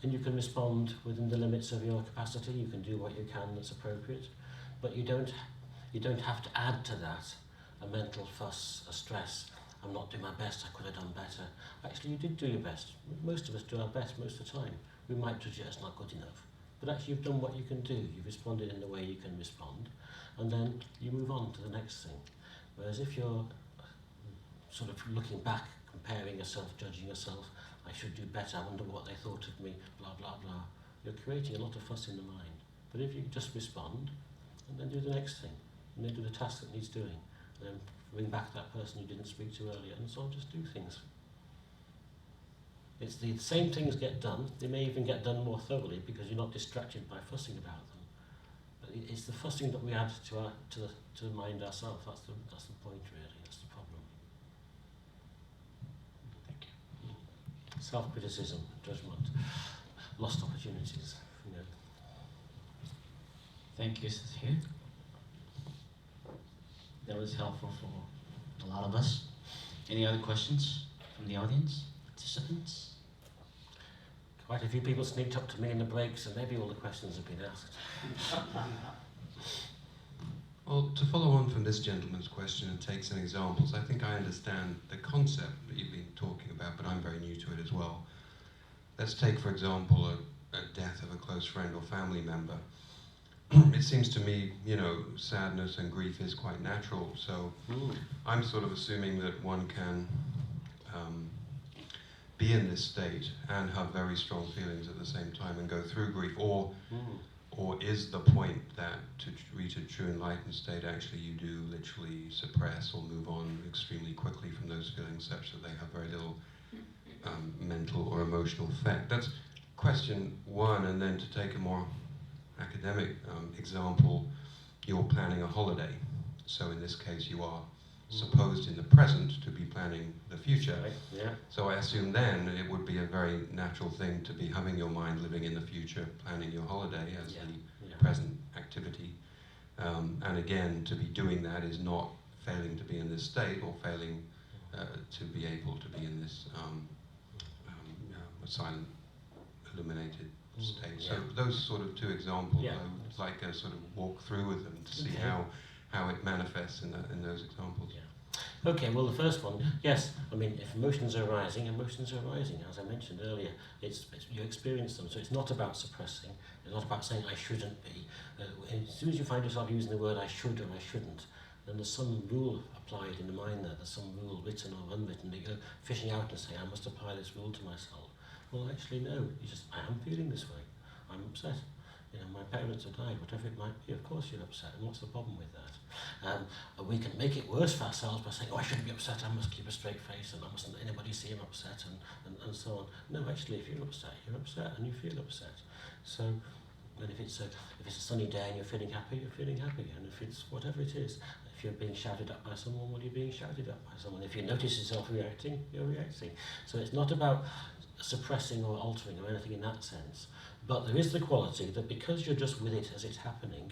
And you can respond within the limits of your capacity, you can do what you can that's appropriate, but you don't have to add to that a mental fuss, a stress. I'm not doing my best, I could have done better. Actually, you did do your best. Most of us do our best most of the time. We might judge it as not good enough. But actually, you've done what you can do. You've responded in the way you can respond. And then you move on to the next thing. Whereas if you're sort of looking back, comparing yourself, judging yourself, I should do better, I wonder what they thought of me, blah, blah, blah. You're creating a lot of fuss in the mind. But if you just respond, and then do the next thing, and then do the task that needs doing, and then ring back that person you didn't speak to earlier, and so on, just do things. It's the same things get done, they may even get done more thoroughly because you're not distracted by fussing about them. But it's the fussing that we add to the mind ourselves, that's the point really, that's the problem. Thank you. Self-criticism, judgment, lost opportunities. Thank you, Heir. that was helpful for a lot of us. Any other questions from the audience, participants? Quite a few people sneaked up to me in the breaks, and maybe all the questions have been asked. Well, to follow on from this gentleman's question and take some examples, I think I understand the concept that you've been talking about, but I'm very new to it as well. Let's take, for example, a death of a close friend or family member. It seems to me, sadness and grief is quite natural, so I'm sort of assuming that one can be in this state and have very strong feelings at the same time and go through grief, or is the point that to reach a true enlightened state, actually you do literally suppress or move on extremely quickly from those feelings such that they have very little mental or emotional effect? That's question one. And then to take a more academic example, you're planning a holiday. So in this case you are supposed in the present to be planning the future. Right, yeah. So I assume then it would be a very natural thing to be having your mind living in the future, planning your holiday as the present activity. And again, to be doing that is not failing to be in this state or failing to be able to be in this silent, illuminated state. So those sort of two examples, I would like to sort of walk through with them to see how it manifests in those examples. Yeah. Okay, well the first one, yes, I mean if emotions are arising, as I mentioned earlier, it's you experience them, so it's not about suppressing, it's not about saying I shouldn't be. As soon as you find yourself using the word I should or I shouldn't, then there's some rule applied in the mind there, there's some rule written or unwritten that you're fishing out and saying I must apply this rule to myself. Well actually no, you just, I am feeling this way, I'm upset. My parents have died, whatever it might be, of course you're upset, and what's the problem with that? We can make it worse for ourselves by saying, I shouldn't be upset, I must keep a straight face, and I mustn't let anybody see I'm upset, and so on. No, actually, if you're upset, and you feel upset. So, and if it's a sunny day and you're feeling happy, and if it's whatever it is, if you're being shouted at by someone, well, you're being shouted at by someone. If you notice yourself reacting, you're reacting. So it's not about suppressing or altering or anything in that sense. But there is the quality that because you're just with it as it's happening,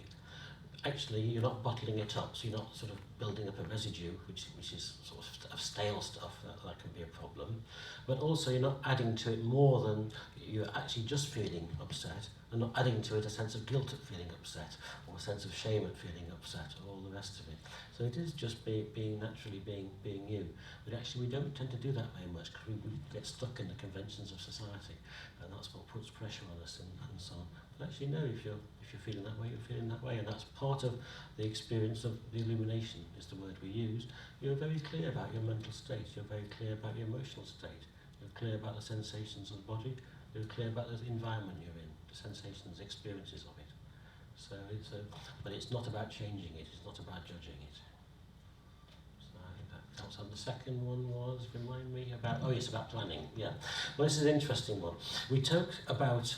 actually you're not bottling it up, so you're not sort of building up a residue, which is sort of stale stuff, that can be a problem. But also you're not adding to it more than you're actually just feeling upset, and not adding to it a sense of guilt at feeling upset, or a sense of shame at feeling upset, or all the rest of it. So it is just being naturally being you. But actually we don't tend to do that very much, because we get stuck in the conventions of society, and that's what puts pressure on us and so on. But actually no, if you're feeling that way, you're feeling that way, and that's part of the experience of the illumination, is the word we use. You're very clear about your mental state, you're very clear about your emotional state, you're clear about the sensations of the body, you're clear about the environment you're in, the sensations, experiences of it. So but it's not about changing it, it's not about judging it. So I think that helps. And the second one was, remind me about, it's about planning, yeah. Well, this is an interesting one. We talk about,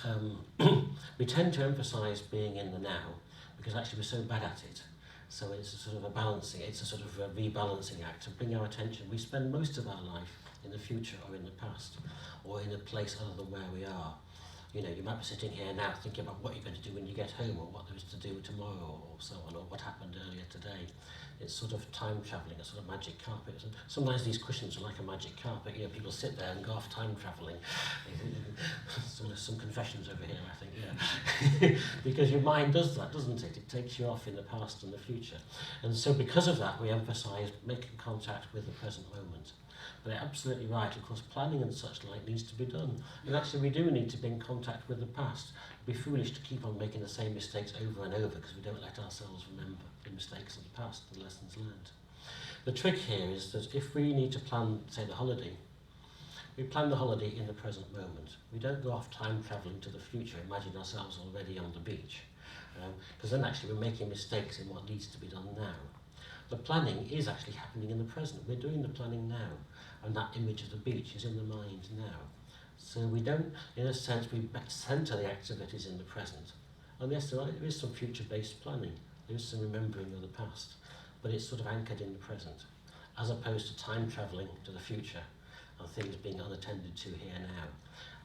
we tend to emphasise being in the now, because actually we're so bad at it. So it's a sort of it's a sort of a rebalancing act to bring our attention. We spend most of our life in the future or in the past, or in a place other than where we are. You might be sitting here now thinking about what you're going to do when you get home, or what there is to do tomorrow, or so on, or what happened earlier today. It's sort of time travelling, a sort of magic carpet. And sometimes these cushions are like a magic carpet. People sit there and go off time travelling. Some confessions over here, I think, yeah. Because your mind does that, doesn't it? It takes you off in the past and the future. And so because of that, we emphasise making contact with the present moment. But you're absolutely right, of course, planning and such like needs to be done. And actually we do need to be in contact with the past. It'd be foolish to keep on making the same mistakes over and over, because we don't let ourselves remember the mistakes of the past, the lessons learned. The trick here is that if we need to plan, say, the holiday, we plan the holiday in the present moment. We don't go off time travelling to the future, imagine ourselves already on the beach, because then actually we're making mistakes in what needs to be done now. The planning is actually happening in the present. We're doing the planning now, and that image of the beach is in the mind now. So we don't, in a sense, we centre the activities in the present. And yes, there is some future-based planning. There is some remembering of the past, but it's sort of anchored in the present, as opposed to time travelling to the future and things being unattended to here now,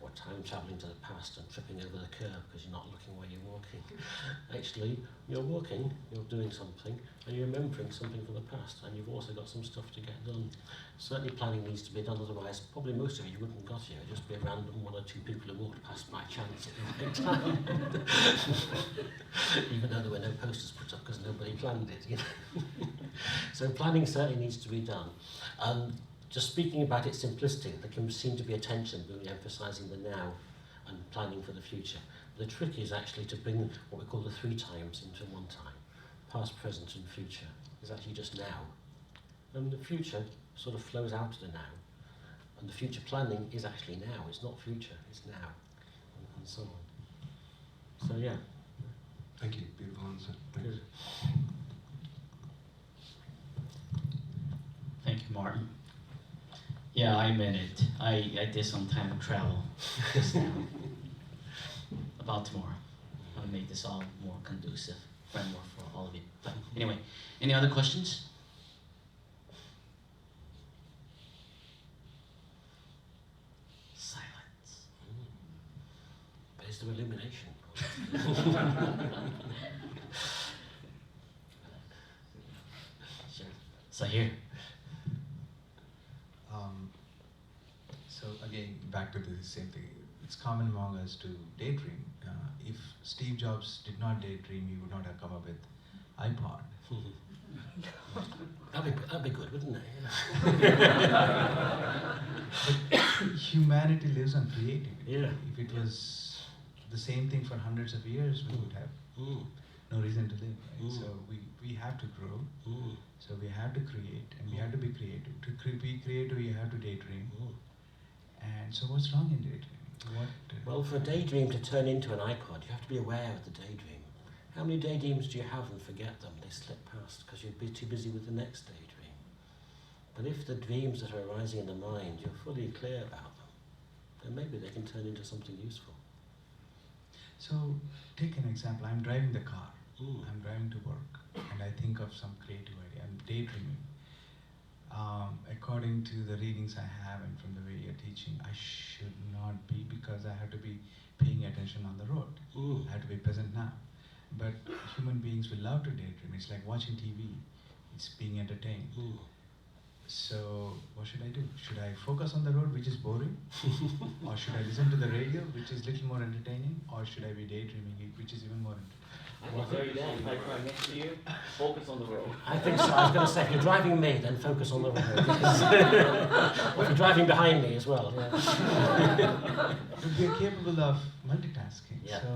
or time travelling to the past and tripping over the curb because you're not looking where you're walking. actually you're walking, you're doing something, and you're remembering something from the past, and you've also got some stuff to get done. Certainly planning needs to be done, otherwise probably most of you wouldn't have got here. It'd just be a random one or two people who walked past by chance at the right time. Even though there were no posters put up because nobody planned it. You know? So planning certainly needs to be done. Just speaking about it simplistic, there can seem to be a tension between emphasising the now and planning for the future. The trick is actually to bring what we call the 3 times into one time. Past, present and future is actually just now. And the future sort of flows out of the now. And the future planning is actually now. It's not future, it's now. And so on. So yeah. Thank you. Beautiful answer. Thanks. Good. Thank you, Martin. Yeah, I meant it. I did some time travel just now. About tomorrow. I'll make this all more conducive framework for all of you. But anyway, any other questions? Silence. Based on illumination. Sure. So here. So again, back to the same thing. It's common among us to daydream. If Steve Jobs did not daydream, he would not have come up with iPod. That'd be good, wouldn't it? But humanity lives on creativity. Yeah. If it was the same thing for hundreds of years, we would have no reason to live. Right? So we have to grow. So we have to create, and we have to be creative. To be creative, you have to daydream. And so what's wrong in daydreaming? Well, for a daydream to turn into an iPod, you have to be aware of the daydream. How many daydreams do you have and forget them? They slip past because you're too busy with the next daydream. But if the dreams that are arising in the mind, you're fully clear about them, then maybe they can turn into something useful. So take an example. I'm driving the car. I'm driving to work, and I think of some creative idea. I'm daydreaming. According to the readings I have and from the way you're teaching, I should not be, because I have to be paying attention on the road. I have to be present now. But human beings will love to daydream. It's like watching TV. It's being entertained. So what should I do? Should I focus on the road, which is boring? Or should I listen to the radio, which is a little more entertaining? Or should I be daydreaming, which is even more entertaining? Well, there you go. If I try next to you, focus on the road. I think so. I was going to say, if you're driving me, then focus on the road. Or if you're driving behind me as well. Yeah. We're capable of multitasking. Yeah. So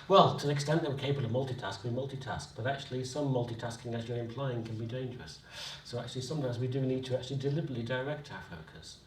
Well, to the extent that we're capable of multitasking, we multitask. But actually, some multitasking, as you're implying, can be dangerous. So actually, sometimes we do need to actually deliberately direct our focus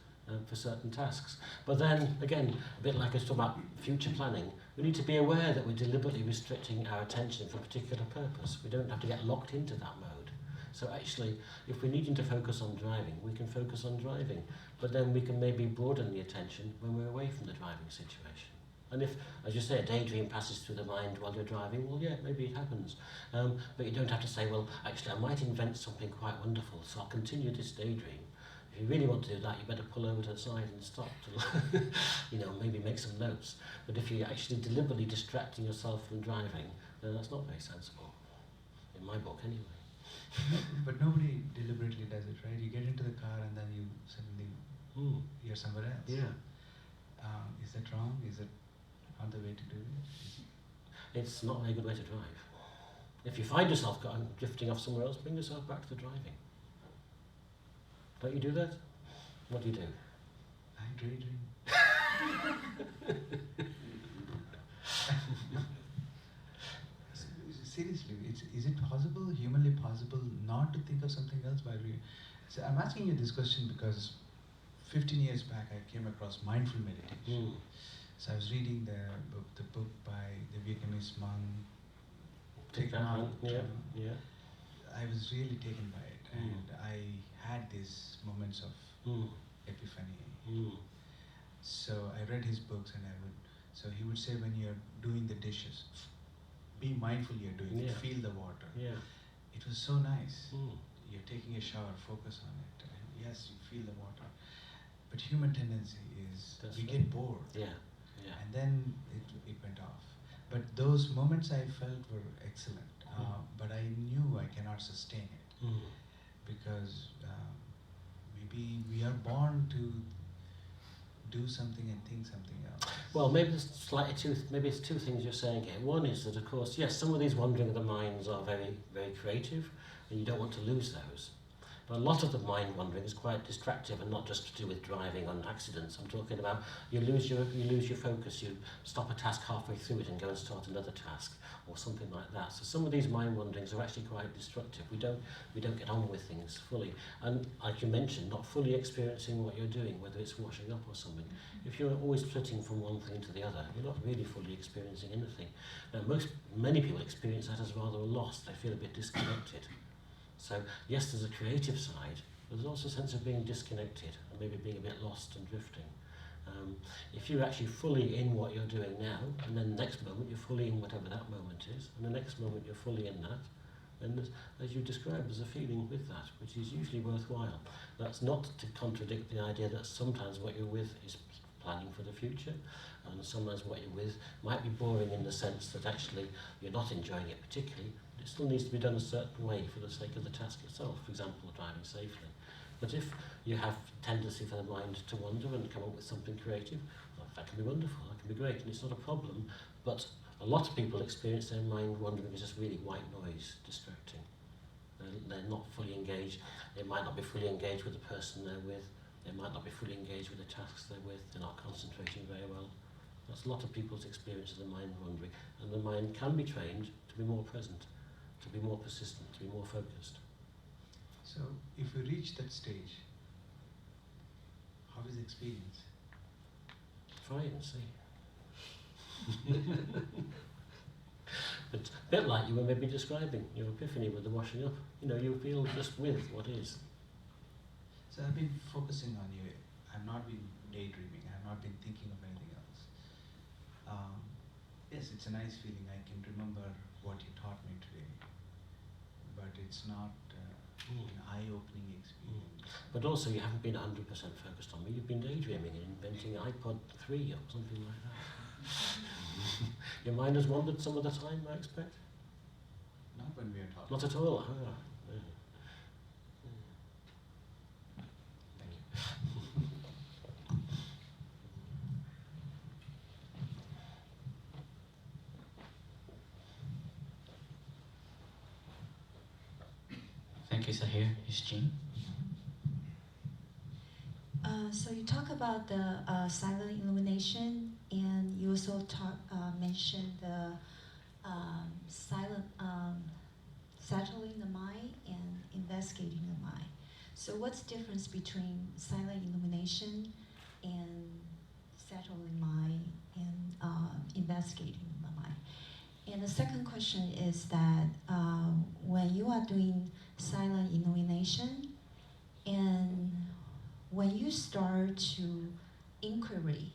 for certain tasks. But then, again, a bit like I was talking about future planning, we need to be aware that we're deliberately restricting our attention for a particular purpose. We don't have to get locked into that mode. So actually, if we're needing to focus on driving, we can focus on driving. But then we can maybe broaden the attention when we're away from the driving situation. And if, as you say, a daydream passes through the mind while you're driving, well, yeah, maybe it happens. But you don't have to say, well, actually, I might invent something quite wonderful, so I'll continue this daydream. If you really want to do that, you better pull over to the side and stop to, maybe make some notes. But if you're actually deliberately distracting yourself from driving, then that's not very sensible, in my book anyway. but nobody deliberately does it, right? You get into the car and then you suddenly you're somewhere else. Yeah. Is that wrong? Is it not the way to do it? It's not a very good way to drive. If you find yourself drifting off somewhere else, bring yourself back to the driving. Don't you do that? What do you do? I daydream. Seriously, is it possible, humanly possible, not to think of something else while we... So I'm asking you this question because 15 years back I came across mindful meditation. So I was reading the book by the Vietnamese monk. Take that one. Yeah, yeah. I was really taken by it, and I had these moments of epiphany. So I read his books, and so he would say, when you're doing the dishes, be mindful you're doing it, feel the water. Yeah. It was so nice. You're taking a shower, focus on it, and yes, you feel the water. But human tendency is we get bored. Yeah. Yeah. And then it went off. But those moments I felt were excellent. But I knew I cannot sustain it because maybe we are born to do something and think something else. Well, maybe it's two things you're saying here. One is that, of course, yes, some of these wandering of the minds are very, very creative, and you don't want to lose those. But a lot of the mind wandering is quite distractive, and not just to do with driving on accidents. I'm talking about you lose your focus. You stop a task halfway through it and go and start another task, or something like that. So some of these mind wanderings are actually quite destructive. We don't get on with things fully, and like you mentioned, not fully experiencing what you're doing, whether it's washing up or something. If you're always flitting from one thing to the other, you're not really fully experiencing anything. Now, many people experience that as rather a loss. They feel a bit disconnected. So yes, there's a creative side, but there's also a sense of being disconnected and maybe being a bit lost and drifting. If you're actually fully in what you're doing now, and then the next moment you're fully in whatever that moment is, and the next moment you're fully in that, then as you described, there's a feeling with that, which is usually worthwhile. That's not to contradict the idea that sometimes what you're with is planning for the future, and sometimes what you're with might be boring in the sense that actually you're not enjoying it particularly. It still needs to be done a certain way for the sake of the task itself, for example, driving safely. But if you have tendency for the mind to wander and come up with something creative, well, that can be wonderful, that can be great, and it's not a problem. But a lot of people experience their mind wandering as just really white noise, distracting. They're not fully engaged. They might not be fully engaged with the person they're with. They might not be fully engaged with the tasks they're with. They're not concentrating very well. That's a lot of people's experience of the mind wandering. And the mind can be trained to be more present, to be more persistent, to be more focused. So, if we reach that stage, how is the experience? Try it and see. It's a bit like you were maybe describing your epiphany with the washing up. You feel just with what is. So I've been focusing on you. I've not been daydreaming. I've not been thinking of anything else. Yes, it's a nice feeling. I can remember what you taught me today. But it's not an eye-opening experience. But also you haven't been 100% focused on me. You've been daydreaming and inventing iPod 3 or something like that. Your mind has wandered some of the time, I expect? Not when we are talking. Not at all. Thank you. Thank you, Sahir. It's Sheng. So you talk about the silent illumination, and you also mentioned the silent settling the mind and investigating the mind. So what's the difference between silent illumination and settling mind and investigating the mind? And the second question is that when you are doing silent illumination, and when you start to inquiry,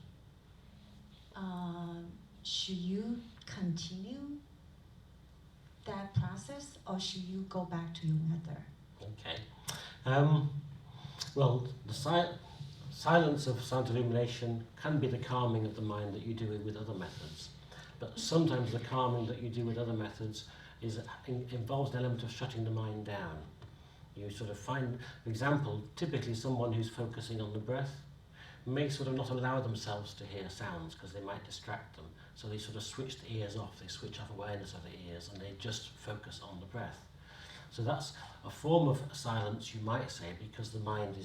should you continue that process, or should you go back to your method? Okay. Well, the silence of silent illumination can be the calming of the mind that you do with other methods. But sometimes the calming that you do with other methods involves an element of shutting the mind down. You sort of find, for example, typically someone who's focusing on the breath may sort of not allow themselves to hear sounds because they might distract them. So they sort of switch the ears off, they switch off awareness of the ears, and they just focus on the breath. So that's a form of silence, you might say, because the mind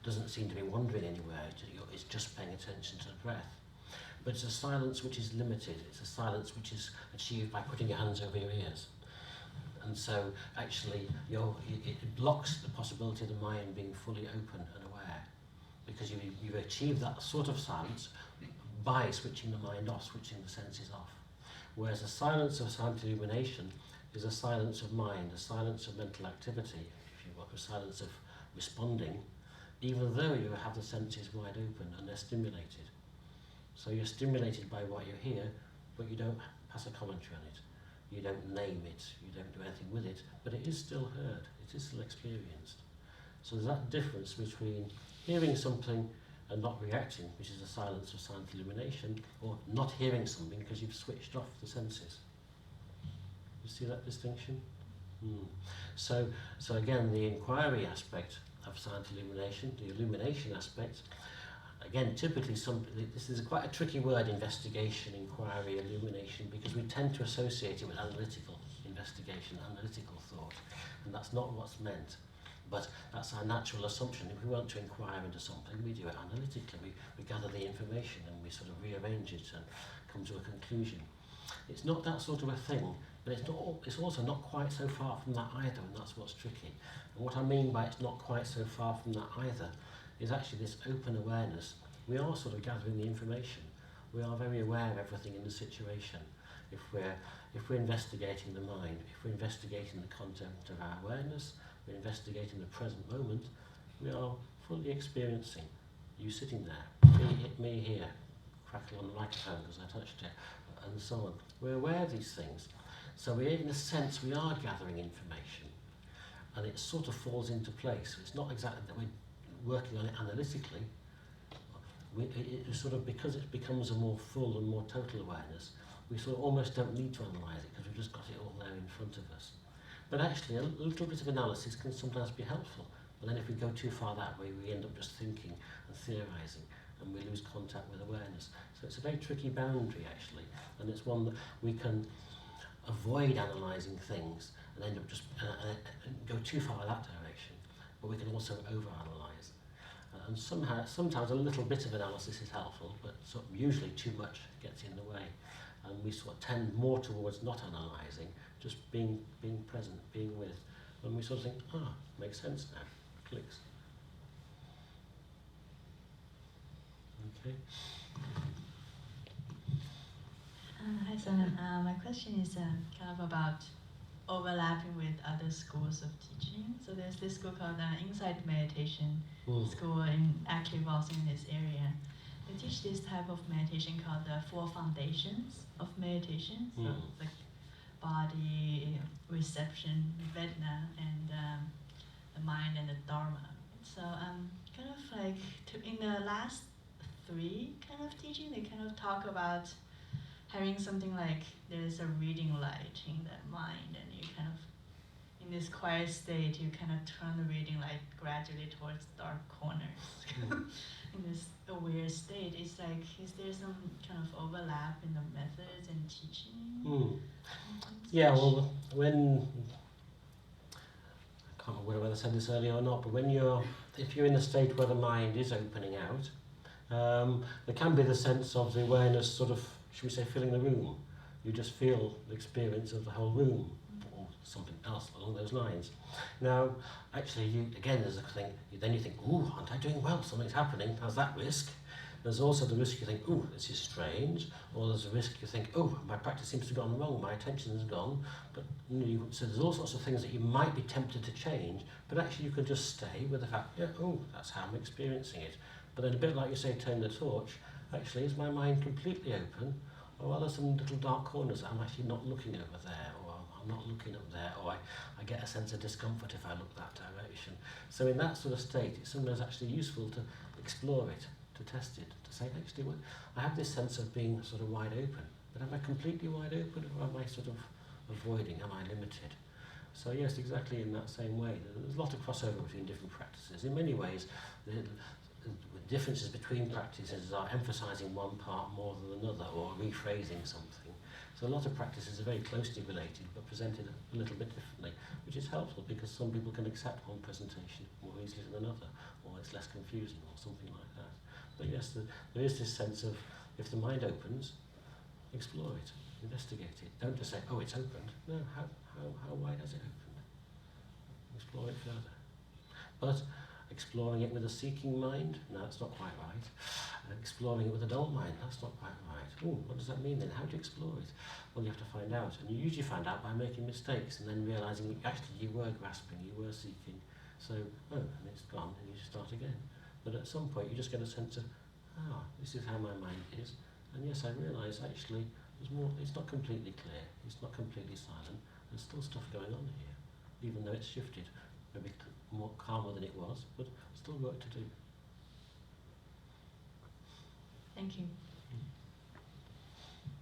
doesn't seem to be wandering anywhere, it's just paying attention to the breath. But it's a silence which is limited, it's a silence which is achieved by putting your hands over your ears. And so actually it blocks the possibility of the mind being fully open and aware, because you've achieved that sort of silence by switching the mind off, switching the senses off. Whereas the silence of silent illumination is a silence of mind, a silence of mental activity, if you want, a silence of responding, even though you have the senses wide open and they're stimulated. So you're stimulated by what you hear, but you don't pass a commentary on it. You don't name it, you don't do anything with it, but it is still heard, it is still experienced. So there's that difference between hearing something and not reacting, which is the silence of silent illumination, or not hearing something because you've switched off the senses. You see that distinction? So again, the inquiry aspect of silent illumination, the illumination aspect, again, typically this is quite a tricky word, investigation, inquiry, illumination, because we tend to associate it with analytical investigation, analytical thought, and that's not what's meant. But that's our natural assumption. If we want to inquire into something, we do it analytically. We gather the information and we sort of rearrange it and come to a conclusion. It's not that sort of a thing, but it's also not quite so far from that either, and that's what's tricky. And what I mean by it's not quite so far from that either is actually this open awareness. We are sort of gathering the information. We are very aware of everything in the situation. If we're investigating the mind, if we're investigating the content of our awareness, we're investigating the present moment, we are fully experiencing you sitting there, me here, crackle on the microphone because I touched it, and so on. We're aware of these things. So in a sense, we are gathering information, and it sort of falls into place. It's not exactly that we're working on it analytically. It sort of, because it becomes a more full and more total awareness, we sort of almost don't need to analyse it because we've just got it all there in front of us. But actually, a little bit of analysis can sometimes be helpful. But then if we go too far that way, we end up just thinking and theorising, and we lose contact with awareness. So it's a very tricky boundary, actually, and it's one that we can avoid analysing things and end up just go too far that direction. But we can also over-analyse. And sometimes a little bit of analysis is helpful, but usually too much gets in the way. And we sort of tend more towards not analysing, just being present, being with. And we sort of think, makes sense now, clicks. Okay. Hi, Simon. My question is kind of about overlapping with other schools of teaching. So there's this school called Insight Meditation School, actually also in this area. They teach this type of meditation called the 4 foundations of meditation. So like body, reception, Vedana, and the mind and the Dharma. So kind of like in the last 3 kind of teaching, they kind of talk about having something like there's a reading light in the mind, and you kind of, in this quiet state, you kind of turn the reading light gradually towards dark corners. In this aware state, it's like, is there some kind of overlap in the methods and teaching? Yeah, well, I can't remember whether I said this earlier or not, but if you're in a state where the mind is opening out, there can be the sense of the awareness sort of, should we say, filling the room. You just feel the experience of the whole room, or something else along those lines. Now, actually, again, there's a thing, then you think, ooh, aren't I doing well? Something's happening. How's that risk? There's also the risk you think, ooh, this is strange. Or there's a risk you think, oh, my practice seems to have gone wrong, my attention has gone. But so there's all sorts of things that you might be tempted to change, but actually you can just stay with the fact, yeah, oh, that's how I'm experiencing it. But then a bit like you say, turn the torch, actually, is my mind completely open? Or are there some little dark corners that I'm actually not looking over there, or I'm not looking up there, or I get a sense of discomfort if I look that direction. So in that sort of state, it's sometimes actually useful to explore it, to test it, to say, actually, well, I have this sense of being sort of wide open, but am I completely wide open, or am I sort of avoiding, am I limited? So yes, exactly in that same way. There's a lot of crossover between different practices. In many ways, the differences between practices are emphasising one part more than another, or rephrasing something. So a lot of practices are very closely related, but presented a little bit differently, which is helpful because some people can accept one presentation more easily than another, or it's less confusing, or something like that. But yes, there is this sense of, if the mind opens, explore it, investigate it. Don't just say, oh, it's opened. No, how wide has it opened? Explore it further. But exploring it with a seeking mind, no, that's not quite right. Exploring it with a dull mind, that's not quite right. Oh, what does that mean then? How do you explore it? Well, you have to find out. And you usually find out by making mistakes and then realising actually you were grasping, you were seeking. So, oh, and it's gone, and you start again. But at some point you just get a sense of, this is how my mind is. And yes, I realise actually there's more, it's not completely clear, it's not completely silent. There's still stuff going on here, even though it's shifted. Maybe more calmer than it was, but still work to do. Thank you.